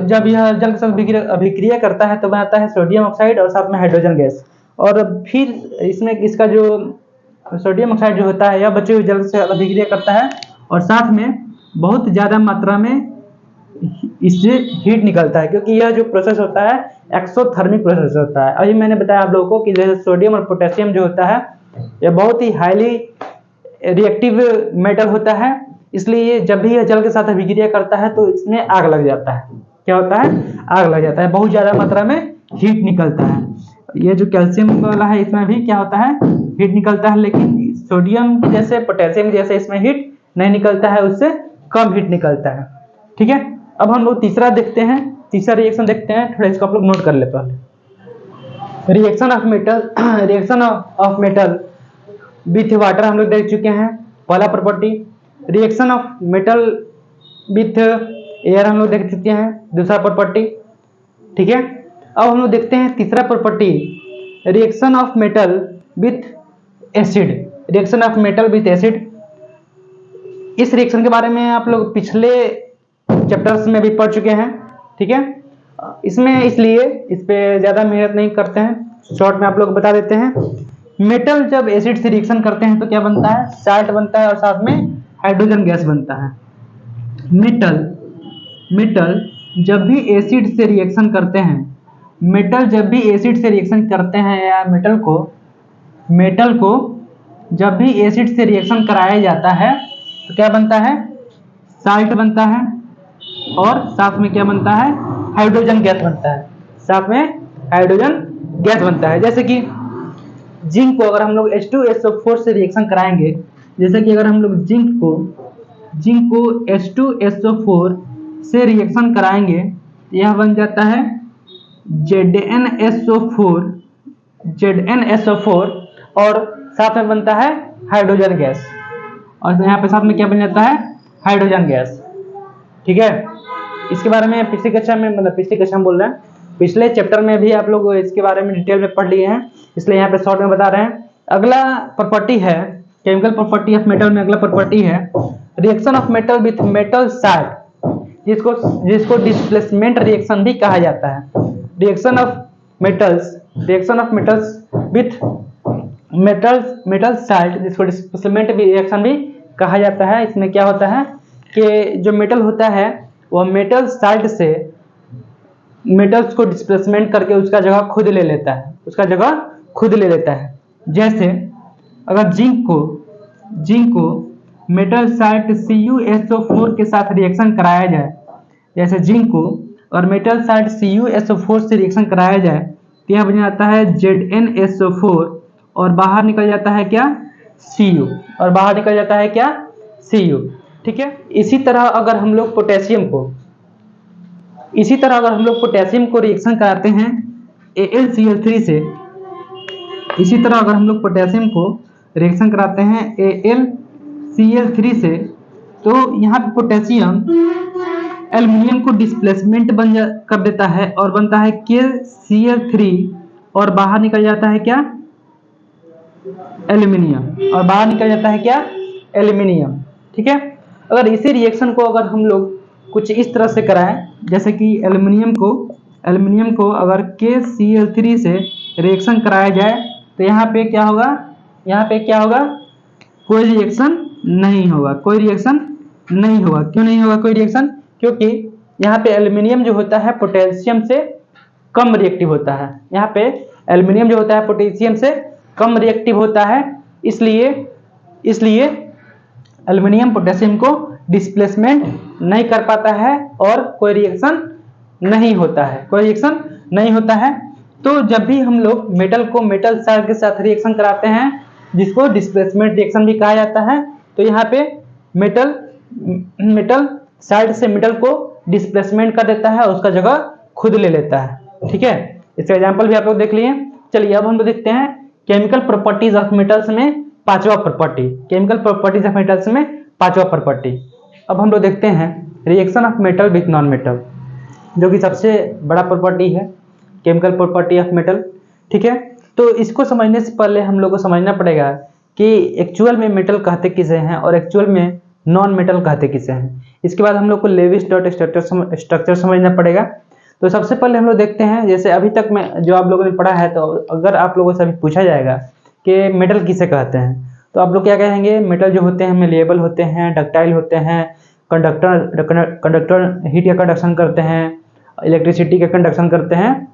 S1: जब यह जल के साथ अभिक्रिया करता है तो बनाता है सोडियम ऑक्साइड और साथ में हाइड्रोजन गैस, और फिर इसमें इसका जो सोडियम ऑक्साइड जो होता है यह बचे हुए जल से अभिक्रिया करता है और साथ में बहुत ज़्यादा मात्रा में इससे हीट निकलता है, क्योंकि यह जो प्रोसेस होता है एक्सोथर्मिक प्रोसेस होता है। अभी मैंने बताया आप लोगों को कि जैसे सोडियम और पोटेशियम जो होता है यह बहुत ही हाईली रिएक्टिव मेटल होता है, इसलिए जब भी यह जल के साथ अभिक्रिया करता है तो इसमें आग लग जाता है। क्या होता है? आग लग जाता है, बहुत ज़्यादा मात्रा में हीट निकलता है। ये जो कैल्शियम वाला है इसमें भी क्या होता है? हीट निकलता है, लेकिन सोडियम की जैसे पोटेशियम जैसे इसमें हीट नहीं निकलता है, उससे कम हीट निकलता है। ठीक है, अब हम लोग तीसरा देखते हैं, तीसरा रिएक्शन देखते हैं। थोड़ा इसको आप लोग नोट कर ले पहले। Reaction of metal with water हम लोग देख चुके हैं, पहला property. Reaction of metal with air हम लोग देख चुके हैं, दूसरा प्रॉपर्टी। ठीक है, अब हम लोग देखते हैं तीसरा property, reaction of metal with acid. Reaction of metal with acid, इस रिएक्शन के बारे में आप लोग पिछले चैप्टर्स में भी पढ़ चुके हैं। ठीक है, इसमें इसलिए इस पे ज़्यादा मेहनत नहीं करते हैं, शॉर्ट में आप लोग बता देते हैं। मेटल जब एसिड से रिएक्शन करते हैं तो क्या बनता है? साल्ट बनता है और साथ में हाइड्रोजन गैस बनता है। मेटल जब भी एसिड से रिएक्शन करते हैं, मेटल जब भी एसिड से रिएक्शन करते हैं या मेटल को जब भी एसिड से रिएक्शन कराया जाता है तो क्या बनता है? साल्ट बनता है और साथ में क्या बनता है? हाइड्रोजन गैस बनता है, साथ में हाइड्रोजन गैस बनता है। जैसे कि जिंक को अगर हम लोग H2SO4 से रिएक्शन कराएंगे, जैसे कि अगर हम लोग जिंक को H2SO4 से रिएक्शन कराएंगे, यह बन जाता है ZnSO4 और साथ में बनता है हाइड्रोजन गैस, और यहाँ पे साथ में क्या बन जाता है? Hydrogen gas. ठीक है, इसके बारे में पिछली कक्षा में, मतलब पिछली कक्षा में बोल रहे हैं, पिछले चैप्टर में भी आप लोग इसके बारे में डिटेल में पढ़ लिए हैं, इसलिए यहाँ पे शॉर्ट में बता रहे हैं। अगला प्रॉपर्टी है केमिकल प्रॉपर्टी ऑफ मेटल में, अगला प्रॉपर्टी है reaction of metal with metal salt, जिसको डिस्प्लेसमेंट रिएक्शन भी कहा जाता है। Reaction of metals with metal salt, जिसको डिस्प्लेसमेंट रिएक्शन भी कहा जाता है। इसमें क्या होता है कि जो मेटल होता है वह मेटल साल्ट से मेटल्स को डिस्प्लेसमेंट करके उसका जगह खुद ले लेता है। जैसे अगर जिंक को मेटल साल्ट CuSO4 के साथ रिएक्शन कराया जाए, जैसे जिंक को और मेटल साल्ट CuSO4 से रिएक्शन कराया जाए तो यह बन जाता है ZnSO4 और बाहर निकल जाता है क्या? Cu, और बाहर निकल जाता है क्या? Cu। ठीक है, इसी तरह अगर हम लोग पोटेशियम को रिएक्शन कराते हैं AlCl3 से, इसी तरह अगर हम लोग पोटेशियम को रिएक्शन कराते हैं AlCl3 से, तो यहाँ पे पोटेशियम एल्युमिनियम को डिस्प्लेसमेंट कर देता है और बनता है KCl3 और बाहर निकल जाता है क्या? एल्युमिनियम। ठीक है, अगर इसी रिएक्शन को अगर हम लोग कुछ इस तरह से कराएं, जैसे कि एल्युमिनियम को अगर KCl3 से रिएक्शन कराया जाए तो यहाँ पे क्या होगा? कोई रिएक्शन नहीं होगा। क्यों नहीं होगा कोई रिएक्शन? क्योंकि यहाँ पे एल्युमिनियम जो होता है पोटेशियम से कम रिएक्टिव होता है। यहाँ पे एल्युमिनियम जो होता है पोटेशियम से कम रिएक्टिव होता है, इसलिए एल्युमिनियम पोटेशियम को डिस्प्लेसमेंट नहीं कर पाता है और कोई रिएक्शन नहीं होता है। तो जब भी हम लोग मेटल को मेटल साल्ट के साथ रिएक्शन कराते हैं, जिसको डिस्प्लेसमेंट रिएक्शन भी कहा जाता है, तो यहाँ पे मेटल साल्ट से मेटल को डिस्प्लेसमेंट कर देता है और उसका जगह खुद ले लेता है। ठीक है, इसका एग्जांपल भी आप लोग देख लिए। चलिए अब हम लोग देखते हैं केमिकल प्रॉपर्टीज ऑफ मेटल्स में पांचवा प्रॉपर्टी। अब हम लोग देखते हैं reaction of metal with non metal, जो कि सबसे बड़ा प्रॉपर्टी है केमिकल प्रॉपर्टी ऑफ मेटल। ठीक है, तो इसको समझने से पहले हम लोग को समझना पड़ेगा कि एक्चुअल में मेटल कहते किसे हैं और एक्चुअल में नॉन मेटल कहते किसे हैं। इसके बाद हम लोग को लेविस डॉट स्ट्रक्चर समझना पड़ेगा। तो सबसे पहले हम लोग देखते हैं, जैसे अभी तक में जो आप लोगों ने पढ़ा है, तो अगर आप लोगों से अभी पूछा जाएगा कि मेटल किसे कहते हैं, तो आप लोग क्या कहेंगे, मेटल जो होते हैं मेलिएबल होते हैं, डक्टाइल होते हैं, कंडक्टर हीट का कंडक्शन करते हैं, इलेक्ट्रिसिटी का कंडक्शन करते हैं,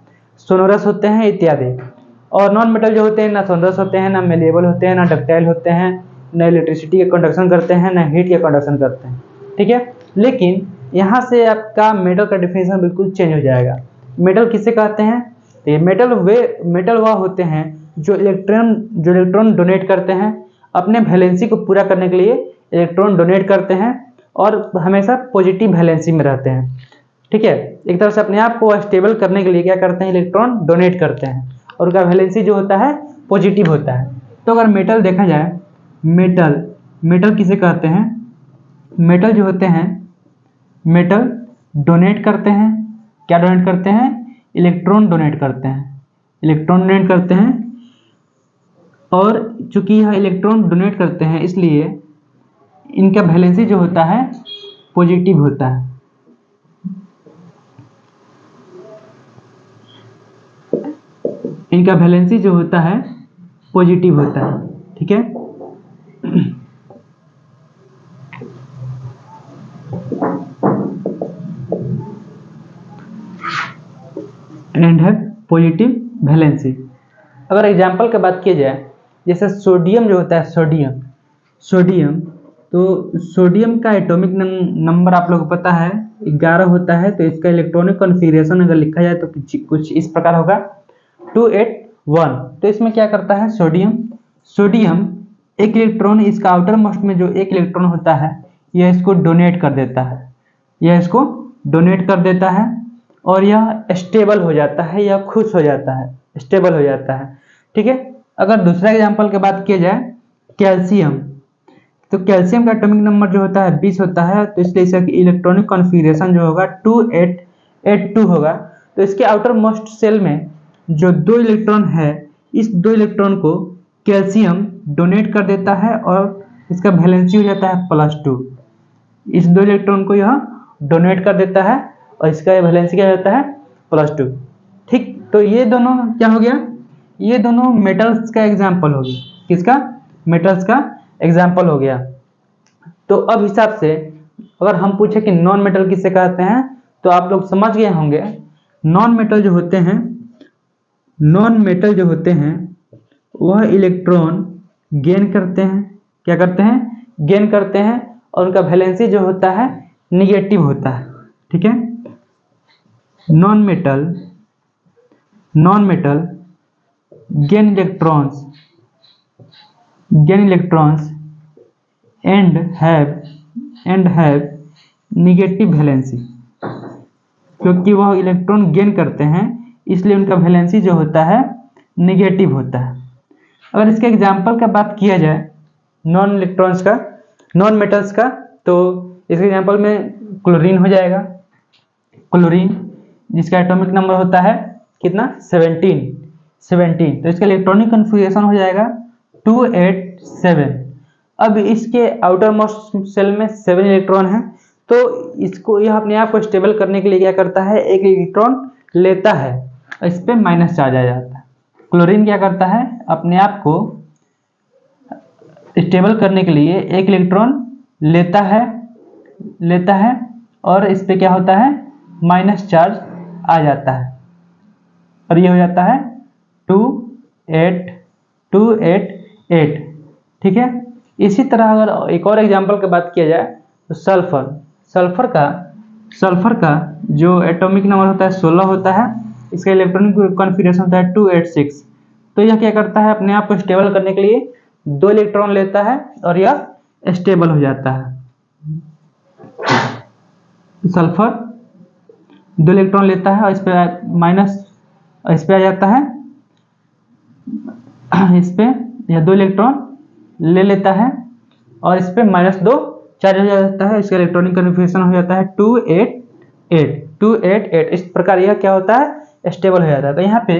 S1: सोनोरस होते हैं इत्यादि। और नॉन मेटल जो होते हैं ना सोनोरस होते हैं, ना मेलिएबल होते हैं, ना डक्टाइल होते हैं, ना इलेक्ट्रिसिटी का कंडक्शन करते हैं, ना हीट का कंडक्शन करते हैं। ठीक है, लेकिन यहाँ से आपका मेटल का डिफिनेशन बिल्कुल चेंज हो जाएगा। मेटल किसे कहते हैं? तो ये मेटल वह होते हैं जो इलेक्ट्रॉन डोनेट करते हैं, अपने वैलेंसी को पूरा करने के लिए इलेक्ट्रॉन डोनेट करते हैं और हमेशा पॉजिटिव वैलेंसी में रहते हैं। ठीक है, एक तरह से अपने आप को स्टेबल करने के लिए क्या करते हैं, इलेक्ट्रॉन डोनेट करते हैं और उनका वैलेंसी जो होता है पॉजिटिव होता है। तो अगर मेटल देखा जाए, मेटल किसे कहते हैं? मेटल जो होते हैं, मेटल डोनेट करते हैं, क्या डोनेट करते हैं? इलेक्ट्रॉन डोनेट करते हैं, इलेक्ट्रॉन डोनेट करते हैं। और चूंकि यह इलेक्ट्रॉन डोनेट करते हैं इसलिए इनका वैलेंसी जो होता है पॉजिटिव होता है। इनका वैलेंसी जो होता है पॉजिटिव होता है। ठीक है, एंड है पॉजिटिव वैलेंसी। अगर एग्जाम्पल की बात की जाए, जैसे सोडियम जो होता है, सोडियम तो सोडियम का एटॉमिक नंबर आप लोगों को पता है 11 होता है। तो इसका इलेक्ट्रॉनिक कॉन्फ़िगरेशन अगर लिखा जाए तो कुछ इस प्रकार होगा 281। तो इसमें क्या करता है सोडियम एक इलेक्ट्रॉन, इसका आउटर मोस्ट में जो एक इलेक्ट्रॉन होता है यह इसको डोनेट कर देता है, और यह स्टेबल हो जाता है, यह खुश हो जाता है, स्टेबल हो जाता है। ठीक है, अगर दूसरा एग्जांपल की बात की जाए, कैल्शियम, तो कैल्शियम का एटॉमिक नंबर जो होता है 20 होता है। तो इसलिए इसका इलेक्ट्रॉनिक कॉन्फ़िगरेशन जो होगा 2882 होगा। तो इसके आउटर मोस्ट सेल में जो 2 इलेक्ट्रॉन है, इस 2 इलेक्ट्रॉन को कैल्शियम डोनेट कर देता है और इसका वैलेंसी हो जाता है +2। इस 2 इलेक्ट्रॉन को यह डोनेट कर देता है और इसका वैलेंसी क्या होता है +2। ठीक, तो ये दोनों क्या हो गया, ये दोनों मेटल्स का एग्जाम्पल हो गया। किसका? मेटल्स का एग्जाम्पल हो गया। तो अब हिसाब से अगर हम पूछे कि नॉन मेटल किसे कहते हैं, तो आप लोग समझ गए होंगे। नॉन मेटल जो होते हैं वह इलेक्ट्रॉन गेन करते हैं, क्या करते हैं? गेन करते हैं, और उनका वैलेंसी जो होता है निगेटिव होता है। ठीक है, non metal gain electrons and have negative valency. क्योंकि वह इलेक्ट्रॉन गेन करते हैं इसलिए उनका वैलेंसी जो होता है निगेटिव होता है। अगर इसके एग्जाम्पल का बात किया जाए नॉन मेटल्स का, तो इसके एग्जाम्पल में क्लोरीन हो जाएगा। क्लोरीन जिसका एटॉमिक नंबर होता है कितना? 17। तो इसका इलेक्ट्रॉनिक कॉन्फ़िगरेशन हो जाएगा 287। अब इसके आउटर मोस्ट सेल में 7 इलेक्ट्रॉन है। तो इसको यह अपने आप को स्टेबल करने के लिए क्या करता है, एक इलेक्ट्रॉन लेता है और इस पर माइनस चार्ज आ जाता है। क्लोरीन क्या करता है, अपने आप को स्टेबल करने के लिए एक इलेक्ट्रॉन लेता है और इस पे क्या होता है, माइनस चार्ज आ जाता है और ये हो जाता है 288। ठीक है, इसी तरह अगर एक और एग्जांपल की बात किया जाए तो सल्फर का जो एटॉमिक नंबर होता है 16 होता है। इसका इलेक्ट्रॉनिक कॉन्फ़िगरेशन होता है 286। तो यह क्या करता है, अपने आप को स्टेबल करने के लिए 2 इलेक्ट्रॉन लेता है और यह स्टेबल हो जाता है। सल्फर 2 इलेक्ट्रॉन लेता है और इस पे माइनस, इस पे आ जाता है, इस पे यह 2 इलेक्ट्रॉन ले लेता है और इस पे -2 चार्ज हो जाता है। इसका इलेक्ट्रॉनिक कॉन्फ़िगरेशन हो जाता है 288। इस प्रकार यह क्या होता है, स्टेबल हो जाता है। तो यहाँ पे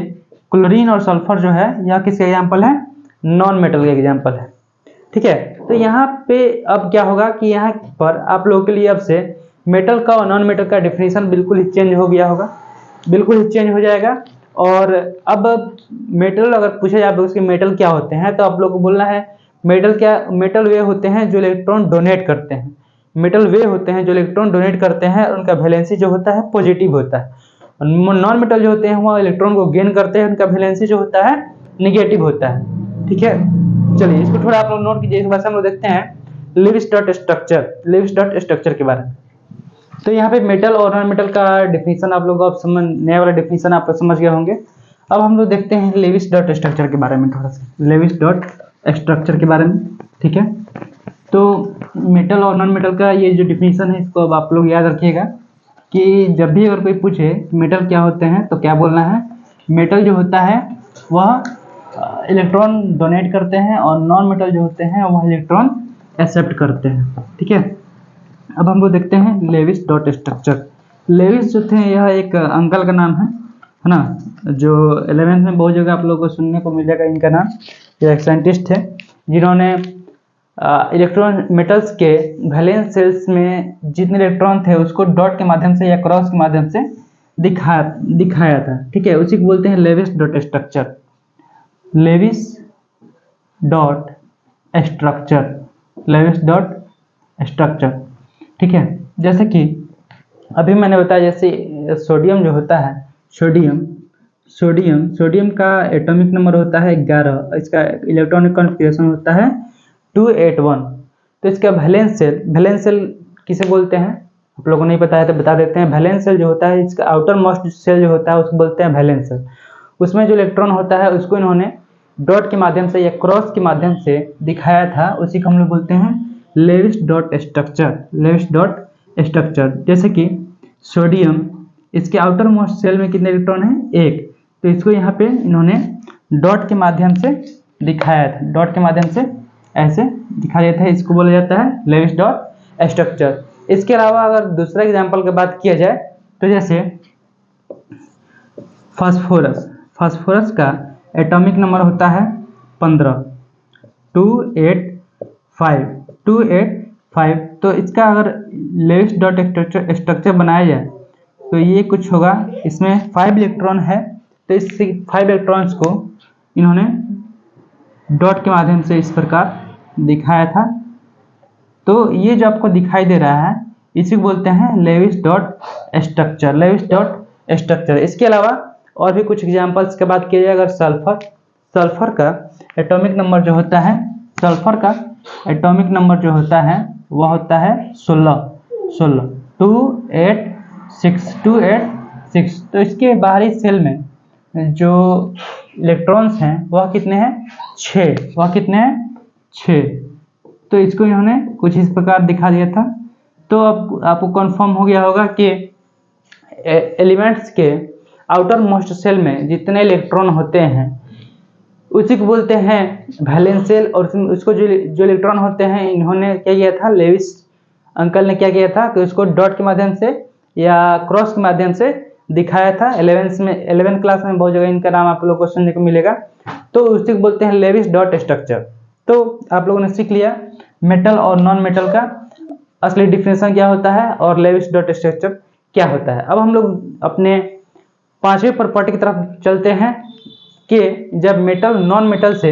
S1: क्लोरीन और सल्फर जो है यह किसके एग्जाम्पल है, नॉन मेटल के एग्जाम्पल है। ठीक है, तो यहाँ पे अब क्या होगा कि यहाँ पर आप लोगों के लिए अब से मेटल का और नॉन मेटल का डिफिनेशन बिल्कुल ही चेंज हो गया होगा, बिल्कुल ही चेंज हो जाएगा। और अब मेटल अगर पूछा जाए तो उसके मेटल क्या होते हैं, तो आप लोग को बोलना है मेटल वे होते हैं जो इलेक्ट्रॉन डोनेट करते हैं। मेटल वे होते हैं जो इलेक्ट्रॉन डोनेट करते हैं, उनका वैलेंसी जो होता है पॉजिटिव होता है। नॉन मेटल जो होते हैं वो इलेक्ट्रॉन को गेन करते हैं, उनका वैलेंसी जो होता है निगेटिव होता है। ठीक है, चलिए इसको थोड़ा आप लोग नोट कीजिए। इस बार हम लोग देखते हैं लेविस डॉट स्ट्रक्चर के बारे में। तो यहाँ पे मेटल और नॉन मेटल का डिफिनीशन आप लोग समझ, नया वाला डिफिनीशन आप समझ गए होंगे। अब हम लोग देखते हैं लेविस डॉट स्ट्रक्चर के बारे में, थोड़ा सा लेविस डॉट स्ट्रक्चर के बारे में। ठीक है, तो मेटल और नॉन मेटल का ये जो डिफिनीशन है इसको अब आप लोग याद रखिएगा कि जब भी अगर कोई पूछे मेटल क्या होते हैं तो क्या बोलना है। मेटल जो होता है वह इलेक्ट्रॉन डोनेट करते हैं और नॉन मेटल जो होते हैं वह इलेक्ट्रॉन एक्सेप्ट करते हैं। ठीक है, अब हम लोग देखते हैं लेविस डॉट स्ट्रक्चर। लेविस जो थे यह एक अंकल का नाम है ना, जो 11th में बहुत जगह आप लोगों को सुनने को मिलेगा इनका नाम। ये एक साइंटिस्ट थे जिन्होंने इलेक्ट्रॉन मेटल्स के वैलेंस सेल्स में जितने इलेक्ट्रॉन थे उसको डॉट के माध्यम से या क्रॉस के माध्यम से दिखाया था। ठीक है, उसी को बोलते हैं Lewis dot structure. Lewis dot structure, Lewis dot structure. ठीक है, जैसे कि अभी मैंने बताया, जैसे सोडियम जो होता है, सोडियम का एटॉमिक नंबर होता है 11, इसका इलेक्ट्रॉनिक कॉन्फ़िगरेशन होता है 281। तो इसका वैलेंस सेल किसे बोलते हैं आप लोगों को नहीं पता है तो बता देते हैं। वैलेंस सेल जो होता है, इसका आउटर मोस्ट सेल जो होता है उसको बोलते हैं वैलेंस सेल। उसमें जो इलेक्ट्रॉन होता है उसको इन्होंने डॉट के माध्यम से या क्रॉस के माध्यम से दिखाया था, उसी को हम लोग बोलते हैं Lewis dot structure. Lewis dot structure, जैसे कि सोडियम, इसके आउटर मोस्ट सेल में कितने इलेक्ट्रॉन हैं? 1। तो इसको यहाँ पे इन्होंने डॉट के माध्यम से दिखाया था, डॉट के माध्यम से ऐसे दिखा दिया था, इसको बोला जाता है लेविस डॉट स्ट्रक्चर। इसके अलावा अगर दूसरा एग्जाम्पल की बात किया जाए तो जैसे फास्फोरस का एटॉमिक नंबर होता है 15, 285। तो इसका अगर लेविस डॉट स्ट्रक्चर बनाया जाए तो ये कुछ होगा, इसमें 5 इलेक्ट्रॉन है, तो इस 5 इलेक्ट्रॉन्स को इन्होंने डॉट के माध्यम से इस प्रकार दिखाया था। तो ये जो आपको दिखाई दे रहा है इसी को बोलते हैं Lewis dot structure, Lewis dot structure. इसके अलावा और भी कुछ एग्जांपल्स की बात की जाए, अगर सल्फर का एटॉमिक नंबर जो होता है, सल्फर का एटॉमिक नंबर जो होता है वह होता है 16, 286। तो इसके बाहरी सेल में जो इलेक्ट्रॉन्स हैं वह कितने हैं? 6। तो इसको इन्होंने कुछ इस प्रकार दिखा दिया था। तो अब आपको कंफर्म हो गया होगा कि एलिमेंट्स के आउटर मोस्ट सेल में जितने इलेक्ट्रॉन होते हैं उसी को बोलते हैं वैलेंस सेल, और उसको जो इलेक्ट्रॉन होते हैं इन्होंने क्या किया था, लेविस अंकल ने क्या किया था कि उसको डॉट के माध्यम से या क्रॉस के माध्यम से दिखाया था। 11th क्लास में बहुत जगह इनका नाम आप लोगों को सुनने को मिलेगा। तो उसी को बोलते हैं लेविस डॉट स्ट्रक्चर। तो आप लोगों ने सीख लिया मेटल और नॉन मेटल का असली डिफिनेशन क्या होता है और लेविस डॉट स्ट्रक्चर क्या होता है। अब हम लोग अपने 5वें प्रॉपर्टी की तरफ चलते हैं कि जब मेटल नॉन मेटल से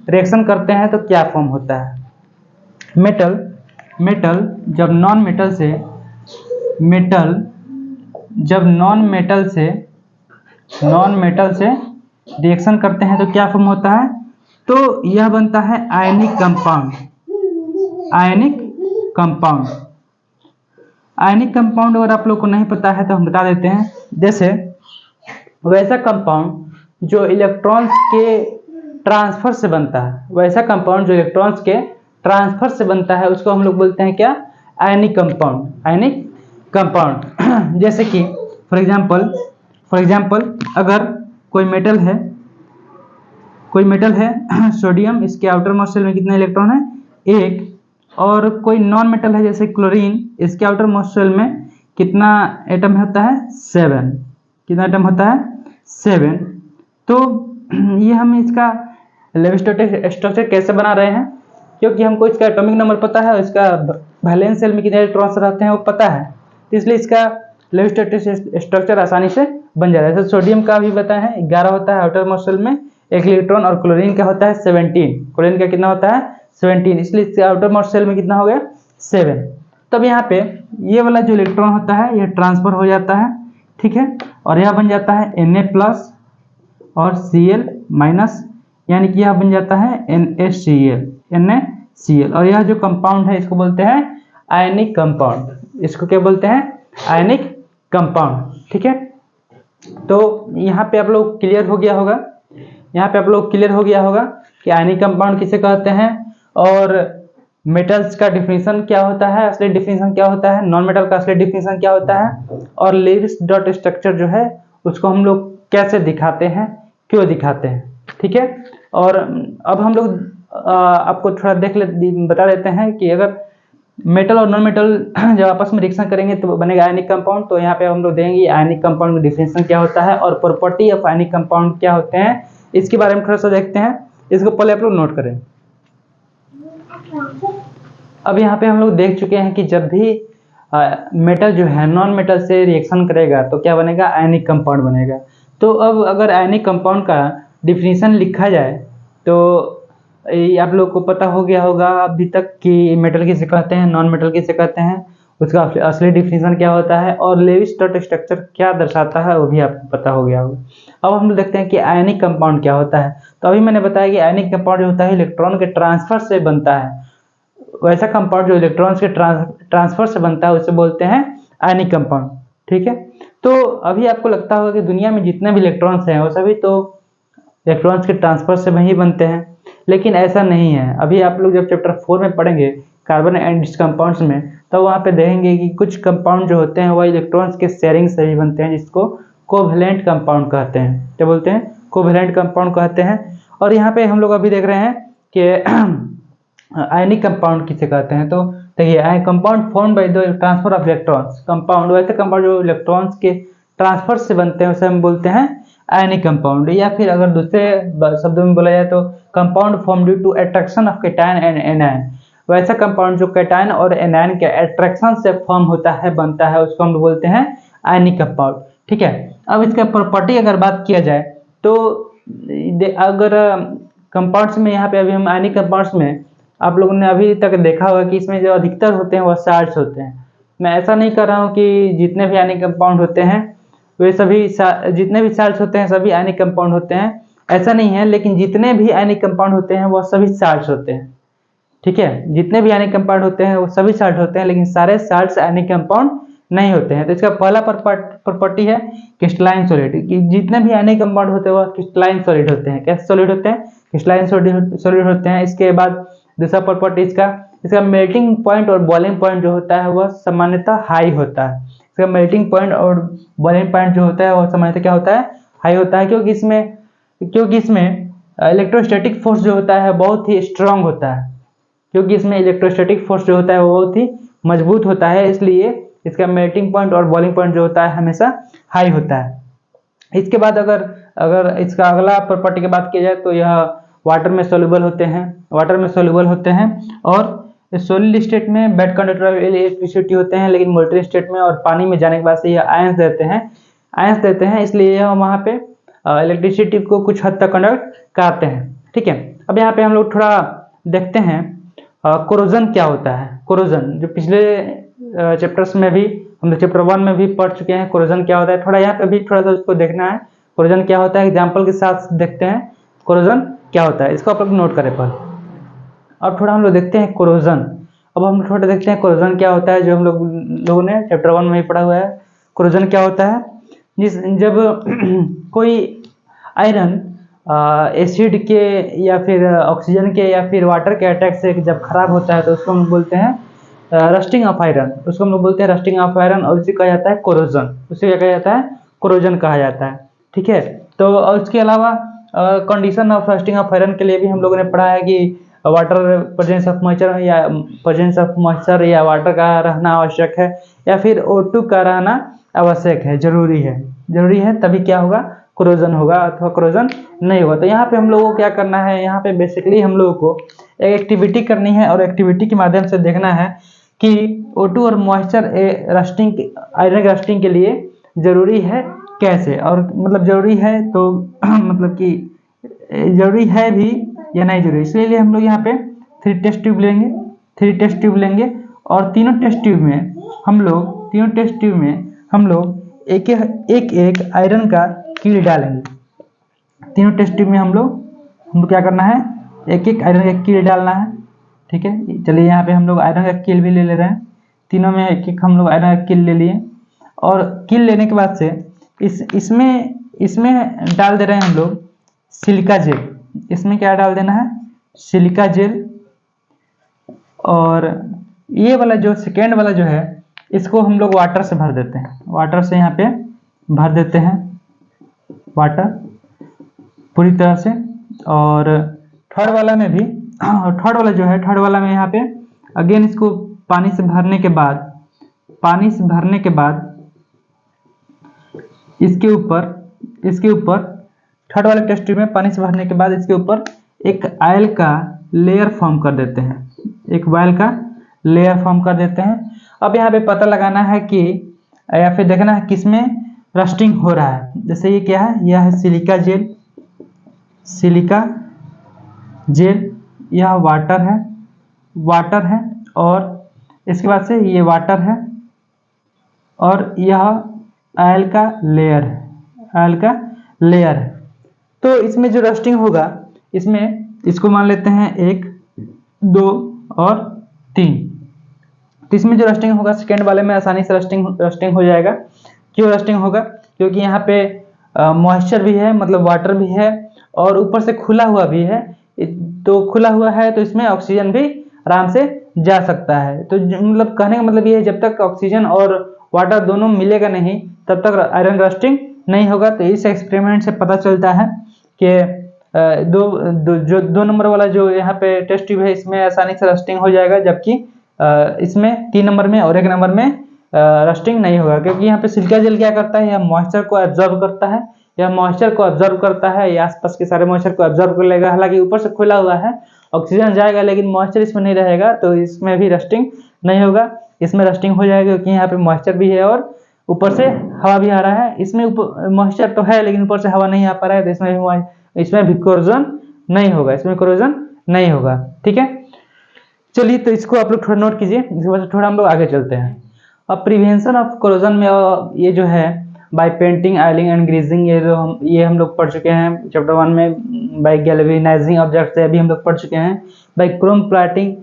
S1: रिएक्शन करते हैं तो क्या फॉर्म होता है। मेटल जब नॉन मेटल से रिएक्शन करते हैं तो क्या फॉर्म होता है, तो यह बनता है आयनिक कंपाउंड। अगर आप लोग को नहीं पता है तो हम बता देते हैं। जैसे वैसा कंपाउंड जो इलेक्ट्रॉन्स के ट्रांसफर से बनता है, उसको हम लोग बोलते हैं क्या? Ionic compound. जैसे कि फॉर एग्जांपल अगर कोई मेटल है सोडियम, इसके आउटर मोस्ट सेल में कितने इलेक्ट्रॉन है? 1। और कोई नॉन मेटल है जैसे क्लोरीन, इसके आउटर मोस्ट सेल में कितना एटम होता है? 7। कितना एटम होता है? 7। तो ये हम इसका लेविस डॉट स्ट्रक्चर कैसे बना रहे हैं, क्योंकि हमको इसका एटॉमिक नंबर पता है और इसका वैलेंस सेल में कितने इलेक्ट्रॉन्स रहते हैं वो पता है, तो इसलिए इसका लेविस डॉट स्ट्रक्चर आसानी से बन जाता है। जैसे सोडियम का भी बताया है 11 होता है आउटर मोस्ट सेल में, एक इलेक्ट्रॉन, और क्लोरीन का होता है 17, क्लोरीन का कितना होता है 17, इसलिए इसके आउटर मोस्ट शेल में कितना हो गया 7। तब यहाँ पे ये वाला जो इलेक्ट्रॉन होता है ये ट्रांसफर हो जाता है, ठीक है, और यह बन जाता है Na+ और Cl-, यानी कि यह बन जाता है NaCl, और यह जो कंपाउंड है इसको बोलते हैं आयनिक कंपाउंड। इसको क्या बोलते हैं, आयनिक कंपाउंड, ठीक है। तो यहाँ पे आप लोग क्लियर हो गया होगा, यहाँ पे आप लोग क्लियर हो गया होगा कि आयनिक कंपाउंड किसे कहते हैं, और मेटल्स का डिफिनीशन क्या होता है, असली डिफिनीशन क्या होता है, नॉन मेटल का असली डिफिनीशन क्या होता है, और लेविस डॉट स्ट्रक्चर जो है उसको हम लोग कैसे दिखाते हैं, क्यों दिखाते हैं, ठीक है। और अब हम लोग आपको थोड़ा बता देते हैं कि अगर मेटल और नॉन मेटल जब आपस में रिएक्शन करेंगे तो बनेगा आयनिक कंपाउंड। तो यहाँ पे हम लोग देंगे आयनिक कंपाउंड का डिफिनेशन क्या होता है और प्रॉपर्टी ऑफ आयनिक कंपाउंड क्या होते हैं, इसके बारे में थोड़ा सा देखते हैं। इसको पहले आप लोग नोट करें। अब यहाँ पे हम लोग देख चुके हैं कि जब भी मेटल जो है नॉन मेटल से रिएक्शन करेगा तो क्या बनेगा, आयनिक कंपाउंड बनेगा। तो अब अगर आयनिक कंपाउंड का डिफिनीशन लिखा जाए तो आप लोग को पता हो गया होगा अभी तक कि मेटल किसे कहते हैं, नॉन मेटल किसे कहते हैं, उसका असली डिफिनीशन क्या होता है और लेविस डॉट स्ट्रक्चर क्या दर्शाता है वो भी आपको पता हो गया होगा। अब हम लोग देखते हैं कि आयनिक कंपाउंड क्या होता है। तो अभी मैंने बताया कि आयनिक कंपाउंड जो होता है इलेक्ट्रॉन के ट्रांसफर से बनता है, वैसा कंपाउंड जो इलेक्ट्रॉन्स के ट्रांसफर से बनता है उसे बोलते हैं आयनिक कंपाउंड, ठीक है। तो अभी आपको लगता होगा कि दुनिया में जितने भी इलेक्ट्रॉन्स हैं वो सभी तो इलेक्ट्रॉन्स के ट्रांसफर से ही बनते हैं, लेकिन ऐसा नहीं है। अभी आप लोग जब चैप्टर 4 में पढ़ेंगे कार्बन एंड इट्स कंपाउंड्स में, तो वहाँ पे देखेंगे कि कुछ कंपाउंड जो होते हैं वह इलेक्ट्रॉन्स के शेयरिंग से ही बनते हैं, जिसको कोवैलेंट कंपाउंड कहते हैं। क्या बोलते हैं, कोवैलेंट कंपाउंड कहते हैं। और यहाँ पे हम लोग अभी देख रहे हैं कि आयनिक कंपाउंड किसे कहते हैं। तो देखिए, compound form by the transfer of electrons, compound वैसे कंपाउंड जो इलेक्ट्रॉन्स के ट्रांसफर से बनते हैं उसे हम बोलते हैं आयनिक कंपाउंड। या फिर अगर दूसरे शब्दों में बोला जाए तो compound form due to attraction of cation and anion, वैसा कंपाउंड जो कैटायन और एनायन के अट्रैक्शन से फॉर्म होता है, बनता है, उसको हम बोलते हैं आयनिक कंपाउंड, ठीक है। अब इसका प्रॉपर्टी अगर बात किया जाए तो अगर कंपाउंड्स में, यहाँ पे अभी हम आयनिक कंपाउंड्स में आप लोगों ने अभी तक देखा होगा कि इसमें जो अधिकतर होते हैं वह साल्ट्स होते हैं। मैं ऐसा नहीं कर रहा हूँ कि जितने भी आयनिक कंपाउंड होते हैं वे सभी जितने भी साल्ट्स होते हैं सभी आयनिक कंपाउंड होते हैं, ऐसा नहीं है। लेकिन जितने भी आयनिक कंपाउंड होते हैं वह सभी साल्ट्स होते हैं, ठीक है। जितने भी आयनिक कंपाउंड होते हैं वो सभी साल्ट होते हैं, लेकिन सारे साल्ट्स आयनिक कंपाउंड नहीं होते हैं। तो इसका पहला प्रॉपर्टी है क्रिस्टलाइन सॉलिड, कि जितने भी आयनिक कंपाउंड होते हैं वह क्रिस्टलाइन सॉलिड होते हैं। कैसे सॉलिड होते हैं, क्रिस्टलाइन सॉलिड होते हैं। इसके बाद दूसरा प्रॉपर्टी इसका मेल्टिंग पॉइंट और बॉइलिंग पॉइंट जो होता है वह सामान्यतः हाई होता है। इसका मेल्टिंग पॉइंट और बॉइलिंग पॉइंट जो होता है वह सामान्यतः क्या होता है, हाई होता है, क्योंकि इसमें इलेक्ट्रोस्टैटिक फोर्स जो होता है बहुत ही स्ट्रांग होता है, क्योंकि इसमें इलेक्ट्रोस्टैटिक फोर्स जो होता है वो बहुत ही मजबूत होता है, इसलिए इसका मेल्टिंग पॉइंट और बॉइलिंग पॉइंट जो होता है हमेशा हाई होता है। इसके बाद अगर इसका अगला प्रॉपर्टी की बात की जाए तो यह वाटर में सोल्यूबल होते हैं, और सॉलिड स्टेट में बैड कंडक्टर ऑफ इलेक्ट्रिसिटी होते हैं, लेकिन मोल्टेन स्टेट में और पानी में जाने के बाद से यह आयंस देते हैं, इसलिए यह वहाँ पे इलेक्ट्रिसिटी को कुछ हद तक कंडक्ट करते हैं, ठीक है। अब यहाँ पे हम लोग थोड़ा देखते हैं कोरोजन क्या होता है। कोरोजन जो पिछले चैप्टर्स में भी हम लोग चैप्टर 1 में भी पढ़ चुके हैं, कोरोजन क्या होता है। थोड़ा यहाँ पे भी थोड़ा सा उसको देखना है, कोरोजन क्या होता है, एग्जाम्पल के साथ देखते हैं कोरोजन क्या होता है। इसको आप लोग नोट करें पहले। अब थोड़ा हम लोग देखते हैं कोरोजन। अब हम थोड़ा देखते हैं कोरोजन क्या होता है, जो हम लोगों ने चैप्टर 1 में ही पढ़ा हुआ है। कोरोजन क्या होता है, जब कोई आयरन एसिड के या फिर ऑक्सीजन के या फिर वाटर के अटैक से जब खराब होता है तो उसको हम बोलते हैं रस्टिंग ऑफ आयरन, और उसे कहा जाता है कोरोजन। उसे क्या कहा जाता है, कोरोजन कहा जाता है, ठीक है। तो और उसके अलावा condition of rusting of iron के लिए भी हम लोगों ने पढ़ा है कि वाटर प्रेजेंस ऑफ मॉइस्चर या वाटर का रहना आवश्यक है, या फिर O2 का रहना आवश्यक है, जरूरी है, तभी क्या होगा, कोरोजन होगा, अथवा कोरोजन नहीं होगा। तो यहाँ पे हम लोगों को क्या करना है, यहाँ पे बेसिकली हम लोगों को एक एक्टिविटी करनी है, और एक्टिविटी के माध्यम से देखना है कि O2 और मॉइस्चर आयरन रस्टिंग के लिए जरूरी है कैसे, और मतलब जरूरी है तो मतलब कि जरूरी है भी या नहीं जरूरी, इसलिए हम लोग यहाँ पे 3 टेस्ट ट्यूब लेंगे, 3 टेस्ट ट्यूब लेंगे और तीनों टेस्ट ट्यूब में हम लोग एक एक आयरन का कील डालेंगे। तीनों टेस्ट ट्यूब में हम लोग क्या करना है, एक एक आयरन का कील डालना है। ठीक है, चलिए यहाँ पे हम लोग आयरन का कील भी ले रहे हैं। तीनों में एक एक हम लोग आयरन का कील ले लिए और कील लेने के बाद से इसमें डाल दे रहे हैं हम लोग सिलिका जेल। इसमें क्या डाल देना है, सिलिका जेल। और ये वाला जो सेकेंड वाला जो है इसको हम लोग वाटर से भर देते हैं, वाटर से यहाँ पे भर देते हैं, वाटर पूरी तरह से। और थर्ड वाला में भी, थर्ड वाला जो है, थर्ड वाला में यहाँ पे अगेन इसको पानी से भरने के बाद इसके ऊपर थर्ड वाले टेस्ट ट्यूब में पानी से भरने के बाद इसके ऊपर एक ऑयल का लेयर फॉर्म कर देते हैं, एक ऑयल का लेयर फॉर्म कर देते हैं। अब यहाँ पे पता लगाना है कि या फिर देखना है किसमें रस्टिंग हो रहा है। जैसे ये क्या है, यह है सिलिका जेल, यह वाटर है और इसके बाद से ये वाटर है और यह ऑयल का लेयर है। तो इसमें जो रस्टिंग होगा, इसको मान लेते हैं 1, 2 और 3। तो इसमें जो रस्टिंग होगा सेकेंड वाले में आसानी से रस्टिंग हो जाएगा। क्यों रस्टिंग होगा, क्योंकि यहाँ पे मॉइस्चर भी है, मतलब वाटर भी है और ऊपर से खुला हुआ भी है। तो खुला हुआ है तो इसमें ऑक्सीजन भी आराम से जा सकता है। तो मतलब कहने का मतलब ये है, जब तक ऑक्सीजन और वाटर दोनों मिलेगा नहीं तब तक आयरन रस्टिंग नहीं होगा। तो इस एक्सपेरिमेंट से पता चलता है कि दो नंबर वाला जो यहाँ पे टेस्ट ट्यूब है इसमें आसानी से रस्टिंग हो जाएगा, जबकि इसमें 3 नंबर में और 1 नंबर में रस्टिंग नहीं होगा। क्योंकि यहाँ पे सिलिका जेल क्या करता है, यह मॉइस्चर को एब्जॉर्ब करता है, ये आसपास के सारे मॉइस्चर को एब्जॉर्ब कर लेगा। हालांकि ऊपर से खुला हुआ है, ऑक्सीजन जाएगा लेकिन मॉइस्चर इसमें नहीं रहेगा, तो इसमें भी रस्टिंग नहीं होगा। इसमें रस्टिंग हो जाएगा क्योंकि यहाँ पे मॉइस्चर भी है और ऊपर से हवा भी आ रहा है। इसमें ऊपर मॉइस्चर तो है लेकिन ऊपर से हवा नहीं आ पा रहा है, तो इसमें भी कोरोजन नहीं होगा। ठीक है, चलिए तो इसको आप लोग थोड़ा नोट कीजिए, इसके बाद थोड़ा हम लोग आगे चलते हैं। अब प्रिवेंशन ऑफ कोरोजन में ये जो है by painting, oiling and greasing, ये हम लोग पढ़ चुके हैं चैप्टर 1 में। बाय गैल्वेनाइजिंग ऑब्जेक्ट ये भी हम लोग पढ़ चुके हैं। बाय क्रोम प्लाटिंग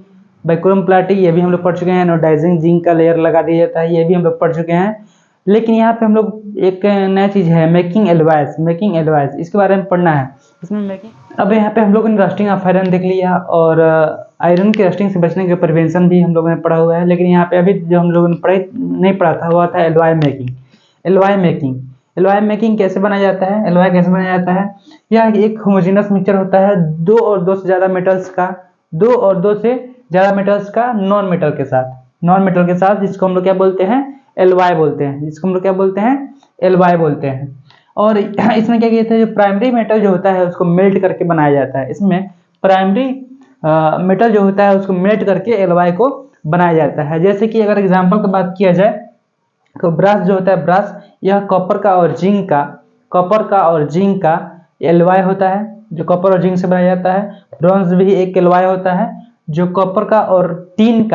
S1: ये भी हम लोग पढ़ चुके हैं। एनोडाइजिंग, जिंक का लेयर लगा दिया जाता है, ये भी हम लोग पढ़ चुके हैं। लेकिन यहाँ पे हम लोग एक नया चीज है मेकिंग एलॉयज, इसके बारे में पढ़ना है। इसमें मेकिंग, अब यहाँ पे हम लोगों ने रस्टिंग ऑफ आयरन देख लिया और आयरन के रस्टिंग से बचने के प्रिवेंशन भी हम लोगों ने पढ़ा हुआ है। लेकिन यहाँ पे अभी जो हम लोगों ने नहीं पढ़ा था वो था एलॉय मेकिंग कैसे बनाया जाता है। यह एक होमोजेनस मिक्सचर होता है 2 और 2 से ज़्यादा मेटल्स का नॉन मेटल के साथ, जिसको हम लोग क्या बोलते हैं, एलवाई बोलते हैं। और इसमें क्या किया था, जो प्राइमरी मेटल जो होता है उसको मेल्ट करके बनाया जाता है। इसमें प्राइमरी मेटल जो होता है उसको मेल्ट करके एलवाई को बनाया जाता है। जैसे कि अगर एग्जांपल की बात किया जाए तो ब्रास जो होता है, ब्रास यह कॉपर का और जिंक का एलवाई होता है, जो कॉपर और जिंक से बनाया जाता है। ब्रॉन्ज भी एक एलवाई होता है जो कॉपर का और टीन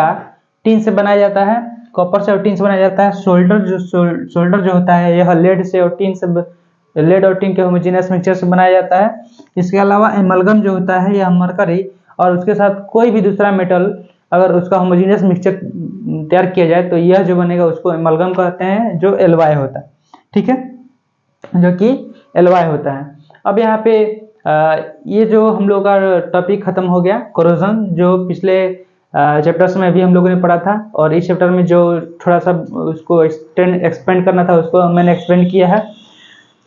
S1: से बनाया जाता है, कॉपर से और टीन से बनाया जाता है। सोल्डर जो होता है यह लेड और टीन के होमोजेनियस मिक्सचर से बनाया जाता है। इसके अलावा एमलगम जो होता है यह मरकरी और उसके साथ कोई भी दूसरा मेटल अगर उसका होमोजेनियस मिक्सचर तैयार किया जाए तो यह जो बनेगा उसको एमलगम कहते हैं, जो एलवाई होता है। ठीक है, जो कि एलवाई होता है। अब यहाँ पे ये जो हम लोग का टॉपिक खत्म हो गया कोरोजन, जो पिछले चैप्टर्स में भी हम लोगों ने पढ़ा था। और इस चैप्टर में जो थोड़ा सा उसको एक्सपेंड करना था उसको मैंने एक्सपेंड किया है।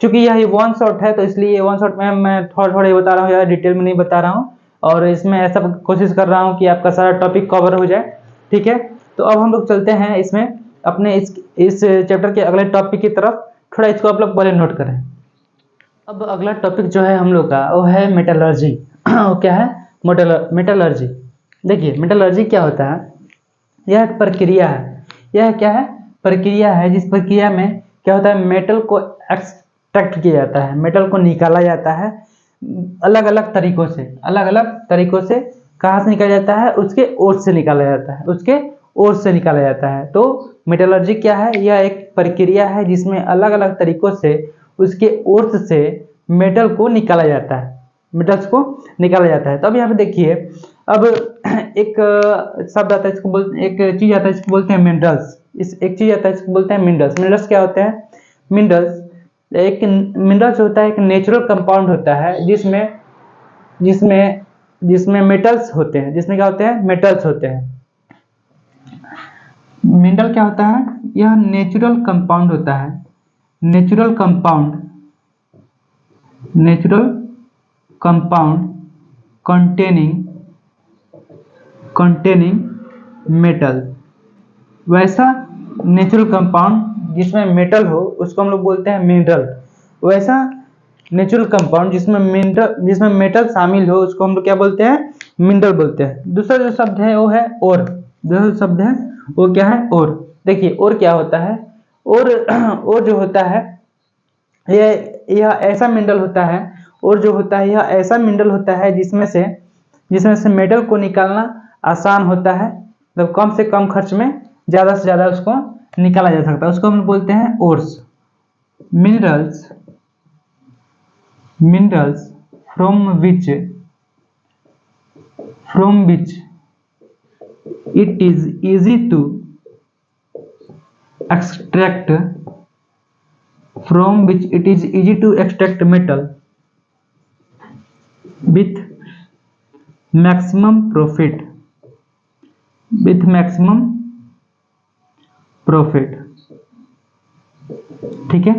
S1: क्योंकि यह वन शॉट है तो इसलिए वन शॉट में मैं थोड़ा ही बता रहा हूँ, ज़्यादा डिटेल में नहीं बता रहा हूँ। और इसमें ऐसा कोशिश कर रहा हूँ कि आपका सारा टॉपिक कवर हो जाए। ठीक है, तो अब हम लोग चलते हैं इसमें अपने इस चैप्टर के अगले टॉपिक की तरफ। थोड़ा इसको आप लोग पहले नोट करें। अब अगला टॉपिक जो है हम लोग का वो है मेटलर्जी। वो क्या है, मेटलर्जी। देखिए मेटलर्जी क्या होता है, यह एक प्रक्रिया है। यह क्या है, प्रक्रिया है जिस प्रक्रिया में क्या होता है, मेटल को एक्सट्रैक्ट किया जाता है, मेटल को निकाला जाता है। अलग अलग तरीकों से कहाँ से निकाला जाता है, उसके ओर से निकाला जाता है, उसके ओर से निकाला जाता है। तो मेटलर्जी क्या है, यह एक प्रक्रिया है जिसमें अलग अलग तरीकों से उसके ओर से मेटल को निकाला जाता है, मेटल्स को निकाला जाता है। तो अब यहाँ पे देखिए, अब एक शब्द आता है, इसको बोलते, एक चीज आता है, इसको बोलते हैं मिनरल्स। एक चीज आता है, इसको बोलते हैं मिनरल्स। मिनरल्स क्या होते हैं? मिनरल्स होता है एक नेचुरल कंपाउंड होता है जिसमें जिसमें जिसमें मेटल्स होते हैं, जिसमें क्या होते हैं? मेटल्स होते हैं। मिनरल क्या होता है? यह नेचुरल कंपाउंड होता है, नेचुरल कंपाउंड कंटेनिंग मेटल। वैसा नेचुरल कंपाउंड जिसमें मेटल हो उसको हम लोग बोलते हैं मिनरल। वैसा नेचुरल कंपाउंड जिसमें मेटल शामिल हो उसको हम लोग क्या बोलते हैं? मिनरल बोलते हैं। दूसरा जो शब्द है वो है ओर। दूसरा शब्द है वो क्या है? ओर। देखिए ओर क्या होता है? ओर जो होता है यह ऐसा मिनरल होता है, और जो होता है यह ऐसा मिनरल होता है जिसमें से मेटल को निकालना आसान होता है, मतलब कम से कम खर्च में ज़्यादा से ज़्यादा उसको निकाला जा सकता है, उसको हम बोलते हैं ores. Minerals from which it is easy to extract metal with maximum profit। ठीक है।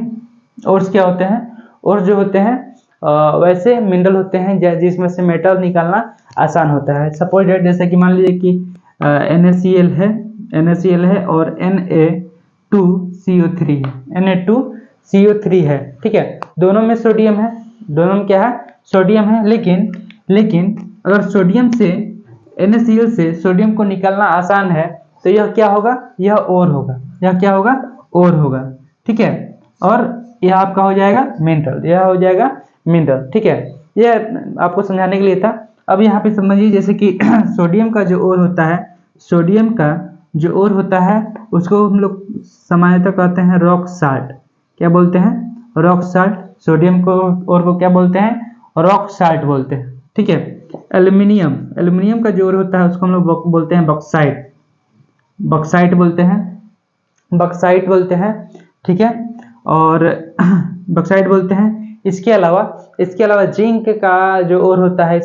S1: और क्या होते हैं? और जो होते हैं वैसे मिनरल होते हैं जिसमें से मेटल निकालना आसान होता है। सपोज डेट, जैसे कि मान लीजिए कि NaCl है और Na2CO3 है, ठीक है। दोनों में सोडियम है, दोनों में क्या है? सोडियम है। लेकिन अगर सोडियम से NaCl से सोडियम को निकालना आसान है तो यह क्या होगा? यह और होगा। यह क्या होगा? और होगा, ठीक है। और यह आपका हो जाएगा मिनरल, यह हो जाएगा मिनरल, ठीक है। यह आपको समझाने के लिए था। अब यहाँ पे समझिए, जैसे कि सोडियम का जो ओर होता है उसको हम लोग सामान्यतः कहते हैं रॉक साल्ट। क्या बोलते हैं? Rock salt. सोडियम को ओर को क्या बोलते हैं? रॉक साल्ट बोलते हैं, ठीक है। एल्यूमिनियम का जो ओर होता है उसको हम लोग बोलते हैं बॉक्साइट बोलते हैं, ठीक है। और बॉक्साइट बोलते हैं। इसके अलावा जिंक का जो ओर होता है,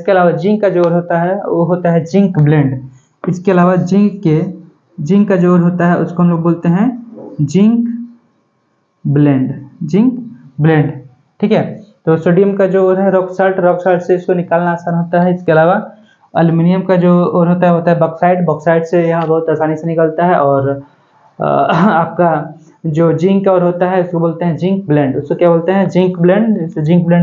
S1: वो होता है जिंक ब्लेंड। इसके अलावा जिंक का जो ओर होता है उसको हम लोग बोलते हैं जिंक ब्लेंड, ठीक है। तो सोडियम का जो ओर है रॉक साल्ट से इसको निकालना आसान होता है। इसके अलावा एल्यूमिनियम का जो ओर होता है बॉक्साइट से यह बहुत आसानी से निकलता है। और आपका जो जिंक का ओर होता है उसको बोलते हैं जिंक ब्लेंड। उसको क्या बोलते हैं? जिंक ब्लेंड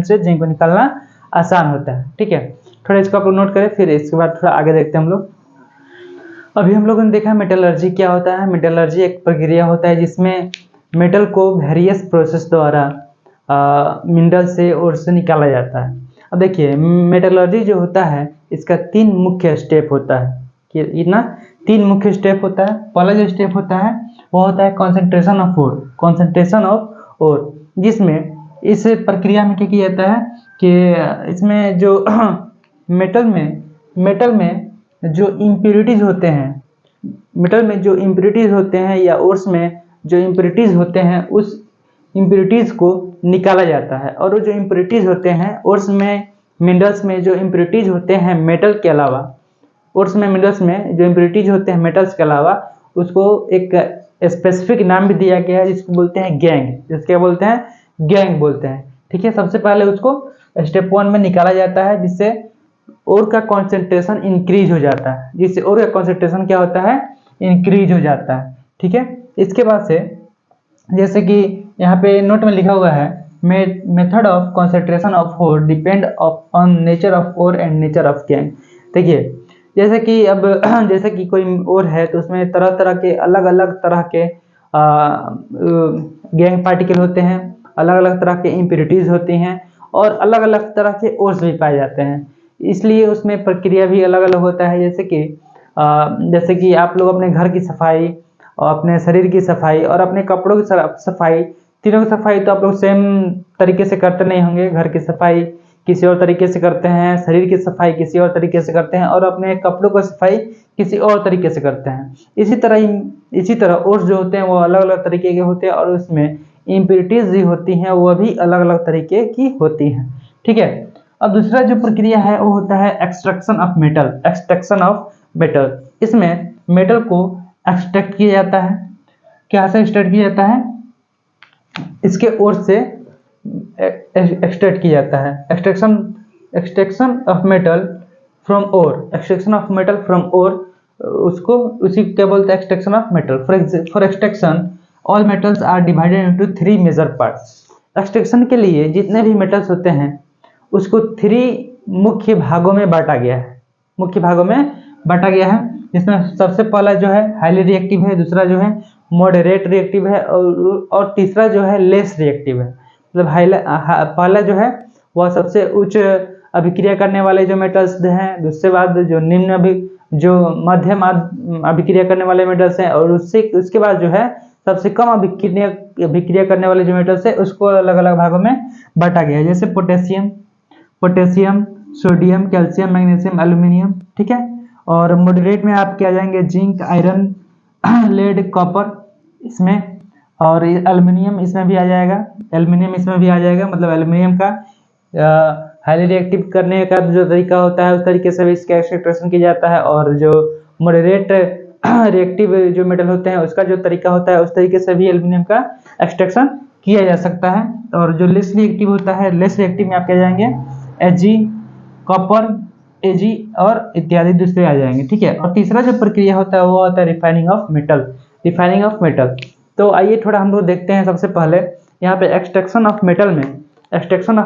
S1: से जिंक को निकालना आसान होता है, ठीक है। थोड़ा इसको आप नोट करें, फिर इसके बाद थोड़ा आगे देखते हैं हम लोग। अभी हम लोगों ने देखा मेटलर्जी क्या होता है। मेटलर्जी एक प्रक्रिया होता है जिसमें मेटल को वेरियस प्रोसेस द्वारा मिनरल से और से निकाला जाता है। अब देखिए मेटलर्जी जो होता है इसका 3 मुख्य स्टेप होता है। कि इतना 3 मुख्य स्टेप होता है। पहला जो स्टेप होता है वो होता है कंसंट्रेशन ऑफ ओर, जिसमें इस प्रक्रिया में क्या किया जाता है कि इसमें जो मेटल में जो इम्प्योरिटीज होते हैं या ओर्स में जो इम्प्योरिटीज होते हैं उस इम्प्योरिटीज को निकाला जाता है। और वो जो इम्प्योरिटीज होते हैं ओर्स में मिनरल्स में जो इम्प्योरिटीज होते हैं मेटल के अलावा, ओर्स में मिनरल्स में जो इम्प्योरिटीज होते हैं मेटल्स के अलावा, उसको एक स्पेसिफिक नाम भी दिया गया है जिसको बोलते हैं गैंग। जिसके बोलते हैं गैंग बोलते हैं, ठीक है। सबसे पहले उसको स्टेप 1 में निकाला जाता है जिससे ओर का कॉन्सेंट्रेशन इंक्रीज हो जाता है, जिससे ओर का कॉन्सेंट्रेशन क्या होता है? इंक्रीज हो जाता है, ठीक है। इसके बाद से जैसे कि यहाँ पे नोट में लिखा हुआ है method of concentration of ore depend on nature of ore and nature of gangue. देखिए जैसे कि कोई ओर है तो उसमें अलग अलग तरह के गैंग पार्टिकल होते हैं, अलग अलग तरह के इम्प्योरिटीज होती हैं। और अलग अलग तरह के ओर्स भी पाए जाते हैं, इसलिए उसमें प्रक्रिया भी अलग अलग होता है। जैसे कि आप लोग अपने घर की सफाई और अपने शरीर की सफाई और अपने कपड़ों की सफाई, तीनों की सफाई तो आप लोग सेम तरीके से करते नहीं होंगे। घर की सफाई किसी और तरीके से करते हैं, शरीर की सफाई किसी और तरीके से करते हैं और अपने कपड़ों की सफाई किसी और तरीके से करते हैं। इसी तरह ओट्स जो होते हैं वो अलग अलग तरीके के होते हैं और उसमें इम्प्योरिटीज भी होती हैं, वह भी अलग अलग तरीके की होती हैं। ठीक है। अब दूसरा जो प्रक्रिया है वो होता है extraction of metal. Extraction of metal, इसमें मेटल को एक्सट्रैक्ट किया जाता है। क्या से एक्सट्रैक्ट किया जाता है? इसके ओर से एक्सट्रैक्ट किया जाता है। Extraction of metal from ore, extraction of metal from ore, उसको उसी क्या बोलते हैं? Extraction of metal. For extraction all metals are divided into 3 major parts. Extraction के लिए जितने भी मेटल्स होते हैं उसको 3 मुख्य भागों में बांटा गया है। मुख्य भागों में बांटा गया है, जिसमें सबसे पहला जो है हाईली रिएक्टिव है, दूसरा जो है मॉडरेट रिएक्टिव है और तीसरा जो है लेस रिएक्टिव है। मतलब पहला जो है वह सबसे उच्च अभिक्रिया करने वाले जो मेटल्स हैं, उसके बाद जो मध्यम अभिक्रिया करने वाले मेटल्स हैं और उसके बाद जो है सबसे कम अभिक्रिया करने वाले जो मेटल्स है उसको अलग अलग भागों में बांटा गया है। जैसे potassium, sodium, calcium, magnesium, aluminium. ठीक है। और मॉडरेट में आप क्या जाएंगे? जिंक, आयरन, लेड, कॉपर इसमें, और एल्यूमिनियम इसमें भी आ जाएगा। मतलब एल्यूमिनियम का हाईली रिएक्टिव करने का जो तरीका होता है उस तरीके से भी इसका एक्सट्रैक्शन किया जाता है, और जो मॉडरेट रिएक्टिव जो मेटल होते हैं उसका जो तरीका होता है उस तरीके से भी एल्यूमिनियम का एक्सट्रैक्शन किया जा सकता है। और जो लेस रिएक्टिव होता है, लेस रिएक्टिव में आप क्या जाएंगे? Ag, कॉपर, Ag और इत्यादि दूसरे आ जाएंगे। ठीक है। और तीसरा जो प्रक्रिया होता है वो होता है रिफाइनिंग ऑफ मेटल। तो आइए थोड़ा हम लोग देखते हैं। सबसे पहले यहाँ पे एक्सट्रैक्शन ऑफ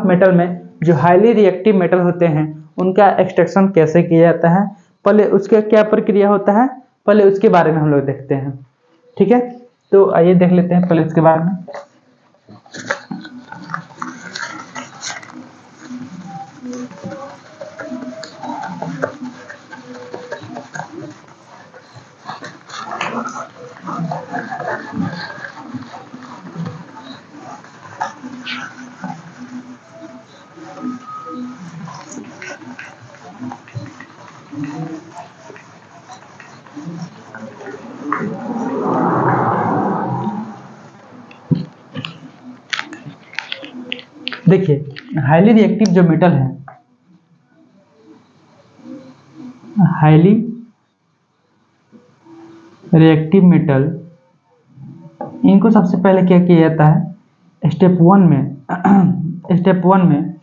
S1: मेटल में जो हाईली रिएक्टिव मेटल होते हैं उनका एक्सट्रैक्शन कैसे किया जाता है, पहले उसका क्या प्रक्रिया होता है, पहले उसके बारे में हम लोग देखते हैं। ठीक है। तो आइए देख लेते हैं पहले उसके बारे में। देखिए, हाईली रिएक्टिव जो मेटल है, हाईली रिएक्टिव मेटल, इनको सबसे पहले क्या किया जाता है? स्टेप वन में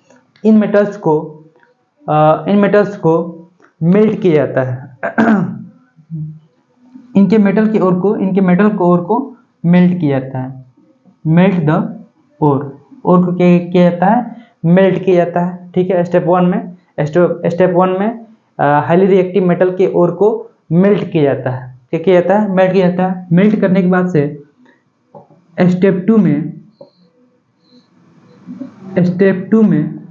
S1: इन मेटल्स को मेल्ट किया जाता है। इनके मेटल कोर को मेल्ट किया जाता है। मेल्ट द ओर को क्या किया जाता है? मेल्ट किया जाता है। ठीक है। स्टेप वन में हाईली रिएक्टिव मेटल के ओर को मेल्ट किया जाता है। क्या किया जाता है? मेल्ट किया जाता है। मेल्ट करने के बाद से स्टेप टू में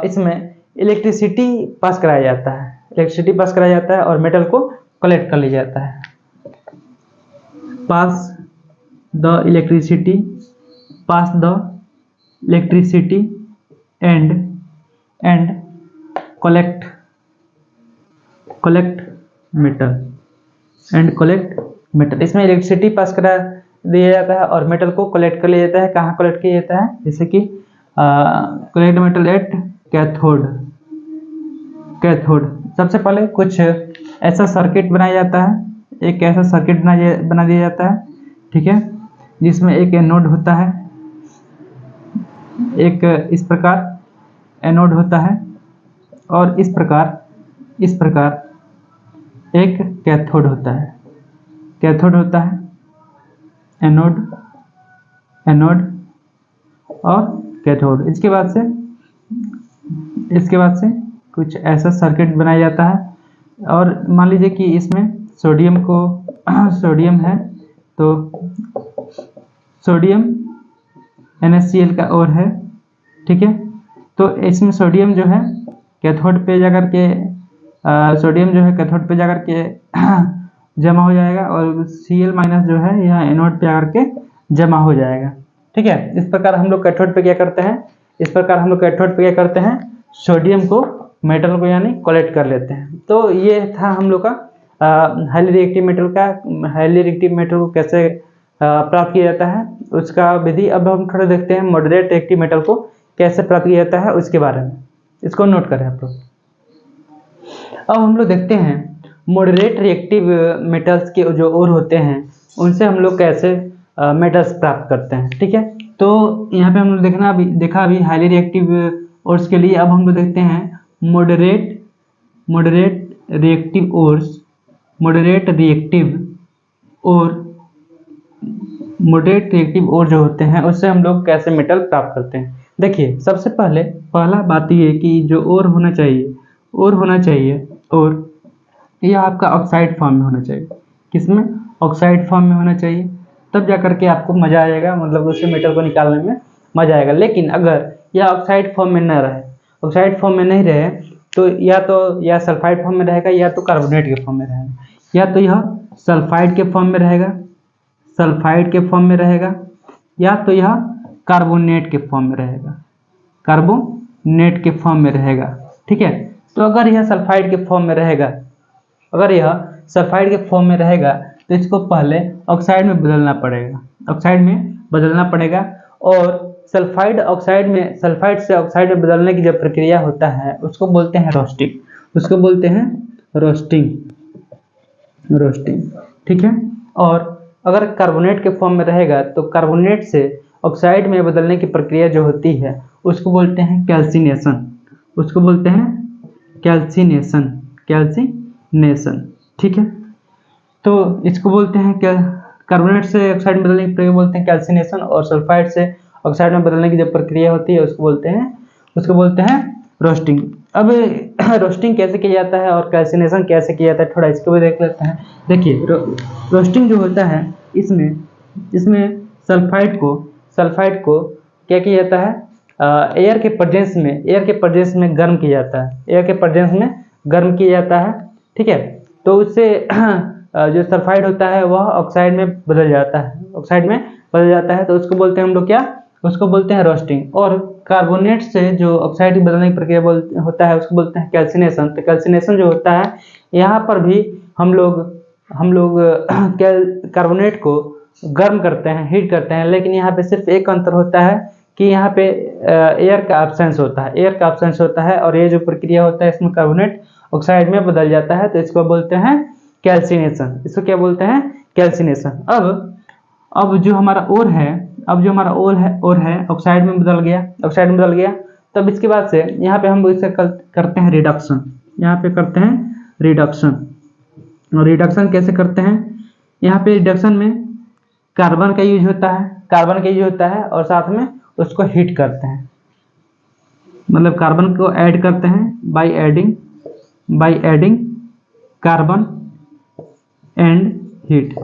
S1: इसमें इलेक्ट्रिसिटी पास कराया जाता है और मेटल को कलेक्ट कर लिया जाता है। Pass the electricity and collect metal. इसमें इलेक्ट्रिसिटी पास करा दिया जाता है और मेटल को कलेक्ट कर लिया जाता है। कहाँ कलेक्ट किया जाता है? जैसे कि कलेक्ट मेटल एट कैथोड। सबसे पहले कुछ ऐसा सर्किट बनाया जाता है, एक ऐसा सर्किट बना दिया जाता है। ठीक है। जिसमें एक एनोड होता है, एक इस प्रकार एनोड होता है और इस प्रकार एक कैथोड होता है। एनोड और कैथोड। इसके बाद से कुछ ऐसा सर्किट बनाया जाता है और मान लीजिए कि इसमें सोडियम है तो सोडियम NaCl का और है, ठीक है। तो इसमें सोडियम जो है कैथोड पे जाकर के सोडियम जो है कैथोड पे जाकर के जमा हो जाएगा और Cl माइनस जो है यह एनोड पे आकर के जमा हो जाएगा, ठीक है। इस प्रकार हम लोग कैथोड पे क्या करते हैं, इस प्रकार हम लोग कैथोड पे क्या करते हैं, सोडियम को मेटल को यानी कलेक्ट कर लेते हैं। तो ये था हम लोग का हाईली रिएक्टिव मेटल को कैसे प्राप्त किया जाता है उसका विधि। अब हम थोड़ा देखते हैं मॉडरेट रिएक्टिव मेटल को कैसे प्राप्त किया जाता है उसके बारे में, इसको नोट करें आप लोग। अब हम लोग देखते हैं मॉडरेट रिएक्टिव मेटल्स के जो और होते हैं उनसे हम लोग कैसे मेटल्स प्राप्त करते हैं, ठीक है। तो यहाँ पे हम लोग देखा अभी हाईली रिएक्टिव ओर्स के लिए। अब हम लोग देखते हैं मॉडरेट रिएक्टिव और जो होते हैं उससे हम लोग कैसे मेटल प्राप्त करते हैं। देखिए सबसे पहला बात ये कि जो और होना चाहिए और यह आपका ऑक्साइड फॉर्म में होना चाहिए। किसमें? ऑक्साइड फॉर्म में होना चाहिए, तब जाकर के आपको मजा आएगा, मतलब उससे मेटल को निकालने में मजा आएगा। लेकिन अगर यह ऑक्साइड फॉर्म में न रहे, ऑक्साइड फॉर्म में नहीं रहे तो या सल्फाइड फॉर्म में रहेगा या तो कार्बोनेट के फॉर्म में रहेगा, या तो यह सल्फाइड के फॉर्म में रहेगा, या तो यह कार्बोनेट के फॉर्म में रहेगा, ठीक है। तो अगर यह सल्फाइड के फॉर्म में रहेगा, तो इसको पहले ऑक्साइड में बदलना पड़ेगा, और सल्फाइड से ऑक्साइड में बदलने की जो प्रक्रिया होता है उसको बोलते हैं रोस्टिंग, ठीक है। और अगर कार्बोनेट के फॉर्म में रहेगा तो कार्बोनेट से ऑक्साइड में बदलने की प्रक्रिया जो होती है उसको बोलते हैं कैल्सिनेशन, ठीक है। तो इसको बोलते हैं क्या, कार्बोनेट से ऑक्साइड में बदलने की प्रक्रिया बोलते हैं कैल्सिनेशन, और सल्फाइड से ऑक्साइड में बदलने की जो प्रक्रिया होती है उसको बोलते हैं रोस्टिंग। अब रोस्टिंग कैसे किया जाता है और कैल्सिनेशन कैसे किया जाता है थोड़ा इसको भी देख लेते हैं। देखिए रोस्टिंग जो होता है इसमें सल्फाइड को क्या किया जाता है, एयर के प्रेजेंस में गर्म किया जाता है, ठीक है। तो उससे जो सल्फाइड होता है वह ऑक्साइड में बदल जाता है, तो उसको बोलते हैं हम लोग क्या, उसको बोलते हैं रोस्टिंग। और कार्बोनेट से जो ऑक्साइड की बदलने की प्रक्रिया होता है उसको बोलते हैं कैल्सिनेशन। तो कैल्सिनेशन जो होता है यहाँ पर भी हम लोग कार्बोनेट को गर्म करते हैं, हीट करते हैं, लेकिन यहाँ पे सिर्फ एक अंतर होता है कि यहाँ पे एयर का एब्सेंस होता है, और ये जो प्रक्रिया होता है इसमें कार्बोनेट ऑक्साइड में बदल जाता है, तो इसको बोलते हैं कैल्सिनेशन। इसको क्या बोलते हैं, कैल्सिनेशन। अब जो हमारा ओर है ऑक्साइड में बदल गया, तब इसके बाद से यहाँ पे हम इसे करते हैं रिडक्शन कैसे करते हैं। यहाँ पे रिडक्शन में कार्बन का यूज होता है और साथ में उसको हीट करते हैं, मतलब कार्बन को ऐड करते हैं by adding carbon and heat.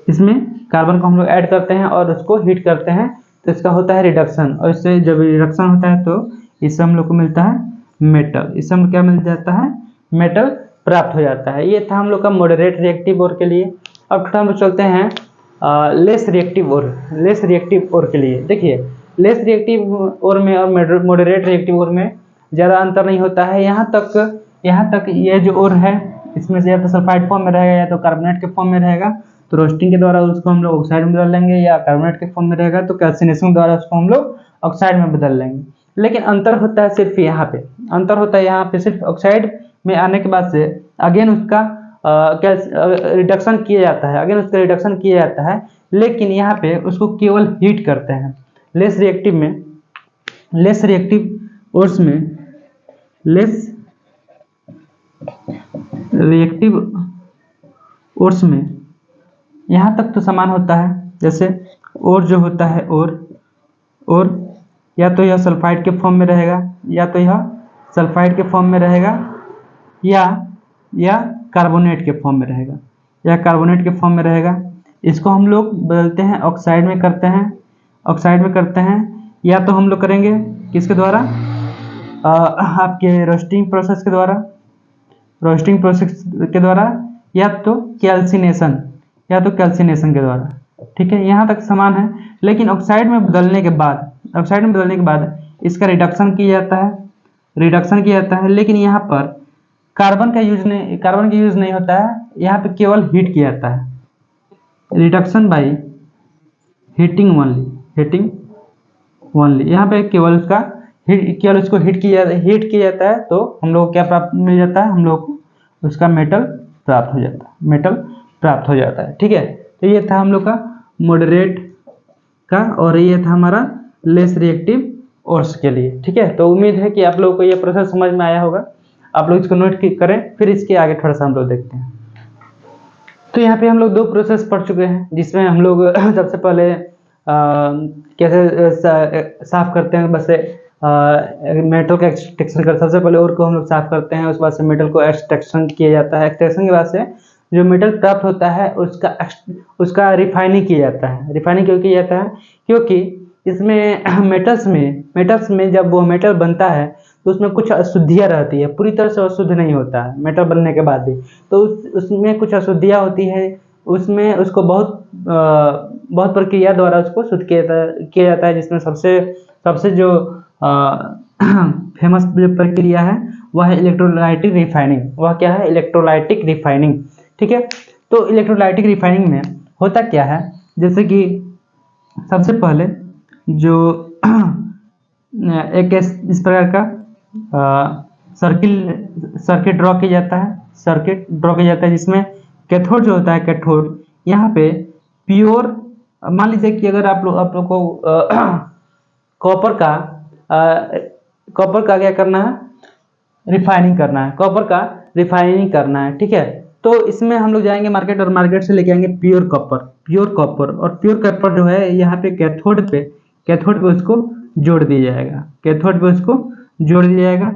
S1: इसमें कार्बन को हम लोग ऐड करते हैं और उसको हीट करते हैं, तो इसका होता है रिडक्शन। और इससे जब रिडक्शन होता है तो इससे हम लोग को मिलता है मेटल, इससे हम क्या मिल जाता है, मेटल प्राप्त हो जाता है। ये था हम लोग का मॉडरेट रिएक्टिव ओर के लिए। अब थोड़ा हम लोग चलते हैं लेस रिएक्टिव ओर के लिए। देखिए लेस रिएक्टिव ओर में और मॉडरेट रिएक्टिव ओर में ज़्यादा अंतर नहीं होता है। यहाँ तक ये जो ओर है इसमें से या तो सल्फाइड फॉर्म में रहेगा या तो कार्बोनेट के फॉर्म में रहेगा, तो रोस्टिंग के द्वारा उसको हम लोग ऑक्साइड में बदल लेंगे, या कार्बोनेट के फॉर्म में रहेगा तो कैल्सिनेशन के द्वारा उसको हम लोग ऑक्साइड में बदल लेंगे। लेकिन अंतर होता है सिर्फ यहाँ पे सिर्फ ऑक्साइड में आने के बाद से अगेन उसका रिडक्शन किया जाता है, लेकिन यहाँ पे उसको केवल हीट करते हैं। लेस रिएक्टिव ओर्स में यहाँ तक तो समान होता है, जैसे और जो होता है और या तो यह सल्फाइड के फॉर्म में रहेगा, या कार्बोनेट के फॉर्म में रहेगा, इसको हम लोग बदलते हैं ऑक्साइड में करते हैं, ऑक्साइड में करते हैं, या तो हम लोग करेंगे किसके द्वारा, आपके रोस्टिंग प्रोसेस के द्वारा, रोस्टिंग प्रोसेस के द्वारा, या तो कैल्सिनेशन के द्वारा। ठीक है, यहाँ तक समान है। लेकिन ऑक्साइड में बदलने के बाद इसका रिडक्शन किया जाता है, लेकिन यहाँ पर कार्बन का यूज नहीं होता है, यहाँ पे केवल हीट किया जाता है, रिडक्शन बाय हीटिंग ओनली। यहाँ पे केवल उसको हीट किया जाता है, तो हम लोग को क्या प्राप्त मिल जाता है, हम लोग को उसका मेटल प्राप्त हो जाता है। ठीक है, तो ये था हम लोग का मॉडरेट का, और ये था हमारा लेस रिएक्टिव ओर्स के लिए। ठीक है, तो उम्मीद है कि आप लोगों को ये प्रोसेस समझ में आया होगा। आप लोग इसको नोट करें, फिर इसके आगे थोड़ा सा हम लोग देखते हैं। तो यहाँ पे हम लोग 2 प्रोसेस पढ़ चुके हैं, जिसमें हम लोग सबसे पहले कैसे साफ करते हैं, बस मेटल का एक्सट्रैक्शन कर, सबसे पहले ओर को हम लोग साफ करते हैं, उसके बाद से मेटल को एक्सट्रैक्शन किया जाता है। एक्सट्रैक्शन के बाद से जो मेटल प्राप्त होता है उसका रिफाइनिंग किया जाता है। रिफाइनिंग क्यों किया जाता है, क्योंकि इसमें मेटल्स में जब वो मेटल बनता है तो उसमें कुछ अशुद्धियाँ रहती है, पूरी तरह से अशुद्ध नहीं होता है मेटल बनने के बाद भी, तो उसमें कुछ अशुद्धियाँ होती है, उसमें उसको बहुत प्रक्रिया द्वारा उसको शुद्ध किया जाता है, जिसमें सबसे जो फेमस जो प्रक्रिया है वह है इलेक्ट्रोलाइटिक रिफाइनिंग। वह क्या है, इलेक्ट्रोलाइटिक रिफाइनिंग। ठीक है, तो इलेक्ट्रोलाइटिक रिफाइनिंग में होता क्या है, जैसे कि सबसे पहले जो एक इस प्रकार का सर्किट ड्रॉ किया जाता है, जिसमें कैथोड जो होता है, कैथोड यहाँ पे प्योर, मान लीजिए कि अगर आप लोग को कॉपर का क्या करना है, रिफाइनिंग करना है, कॉपर का रिफाइनिंग करना है। ठीक है, तो इसमें हम लोग जाएंगे मार्केट, और मार्केट से लेके आएंगे प्योर कॉपर, और प्योर कॉपर जो है यहाँ पे कैथोड पे उसको जोड़ दिया जाएगा,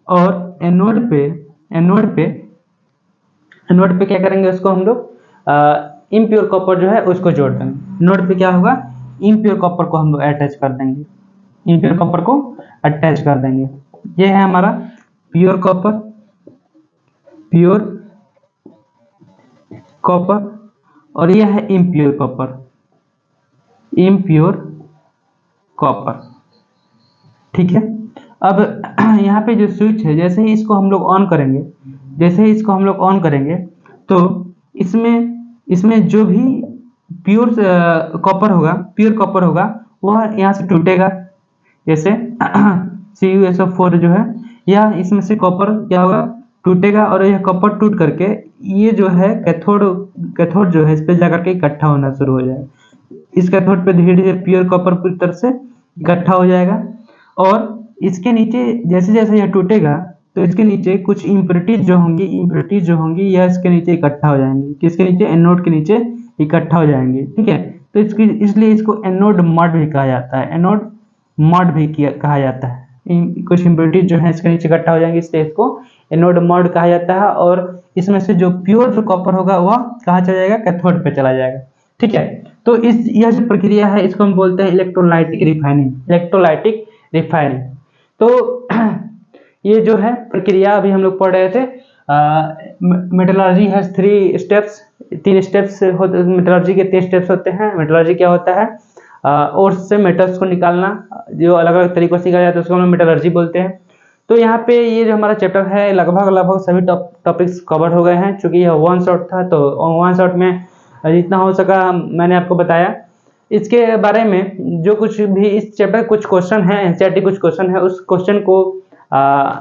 S1: और एनोड पे क्या करेंगे, उसको हम लोग इम्प्योर कॉपर जो है उसको जोड़ देंगे। नोड पे क्या होगा, इम्प्योर कॉपर को हम लोग अटैच कर देंगे। ये है हमारा प्योर कॉपर, और यह है इम्प्योर कॉपर। ठीक है, अब यहाँ पे जो स्विच है, जैसे ही इसको हम लोग ऑन करेंगे, तो इसमें जो भी प्योर कॉपर होगा वह यहाँ से टूटेगा, जैसे CuSO4 जो है, यह इसमें से कॉपर क्या होगा, टूटेगा, और यह कॉपर टूट करके ये जो है कैथोड जो है इस पे जाकर के इकट्ठा होना शुरू हो जाएगा। इस कैथोड पे धीरे धीरे प्योर कॉपर पूरी तरह से इकट्ठा हो जाएगा, और इसके नीचे जैसे जैसे यह टूटेगा तो इसके नीचे कुछ इम्प्योरिटीज जो होंगी यह इसके नीचे इकट्ठा हो जाएंगी, किसके नीचे, एनोड के नीचे इकट्ठा हो जाएंगे। ठीक है, तो इसलिए इसको एनोड मॉड भी कहा जाता है। कुछ इम्प्योरिटीज जो है इसके नीचे इकट्ठा हो जाएंगे, इसलिए इसको एनोड मॉड कहा जाता है, और इसमें से जो प्योर जो कॉपर होगा वह कहाँ चला जाएगा, कैथोड पे चला जाएगा। ठीक है, तो यह जो प्रक्रिया है इसको हम बोलते हैं इलेक्ट्रोलाइटिक रिफाइनिंग। तो ये जो है प्रक्रिया अभी हम लोग पढ़ रहे थे, मेटलर्जी है 3 स्टेप्स, 3 स्टेप्स होते, मेटलर्जी के 3 स्टेप्स होते हैं। मेटलर्जी क्या होता है, और से मेटल्स को निकालना, जो अलग अलग तरीकों से निकाला जाता है उसको हम मेटलर्जी बोलते हैं। तो यहाँ पे ये जो हमारा चैप्टर है लगभग सभी टॉपिक्स कवर हो गए हैं, चूंकि यह 1 शॉट था, तो 1 शॉट में जितना हो सका मैंने आपको बताया। इसके बारे में जो कुछ भी इस चैप्टर कुछ क्वेश्चन है, एनसीईआरटी कुछ क्वेश्चन है, उस क्वेश्चन को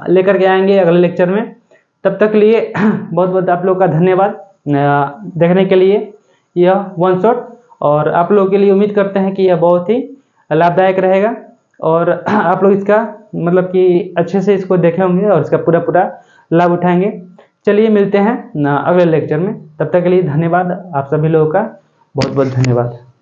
S1: लेकर के आएंगे अगले लेक्चर में। तब तक के लिए बहुत बहुत आप लोगों का धन्यवाद देखने के लिए यह 1 शॉट, और आप लोगों के लिए उम्मीद करते हैं कि यह बहुत ही लाभदायक रहेगा, और आप लोग इसका मतलब कि अच्छे से इसको देखे होंगे और इसका पूरा लाभ उठाएंगे। चलिए मिलते हैं अगले लेक्चर में, तब तक के लिए धन्यवाद, आप सभी लोगों का बहुत बहुत धन्यवाद।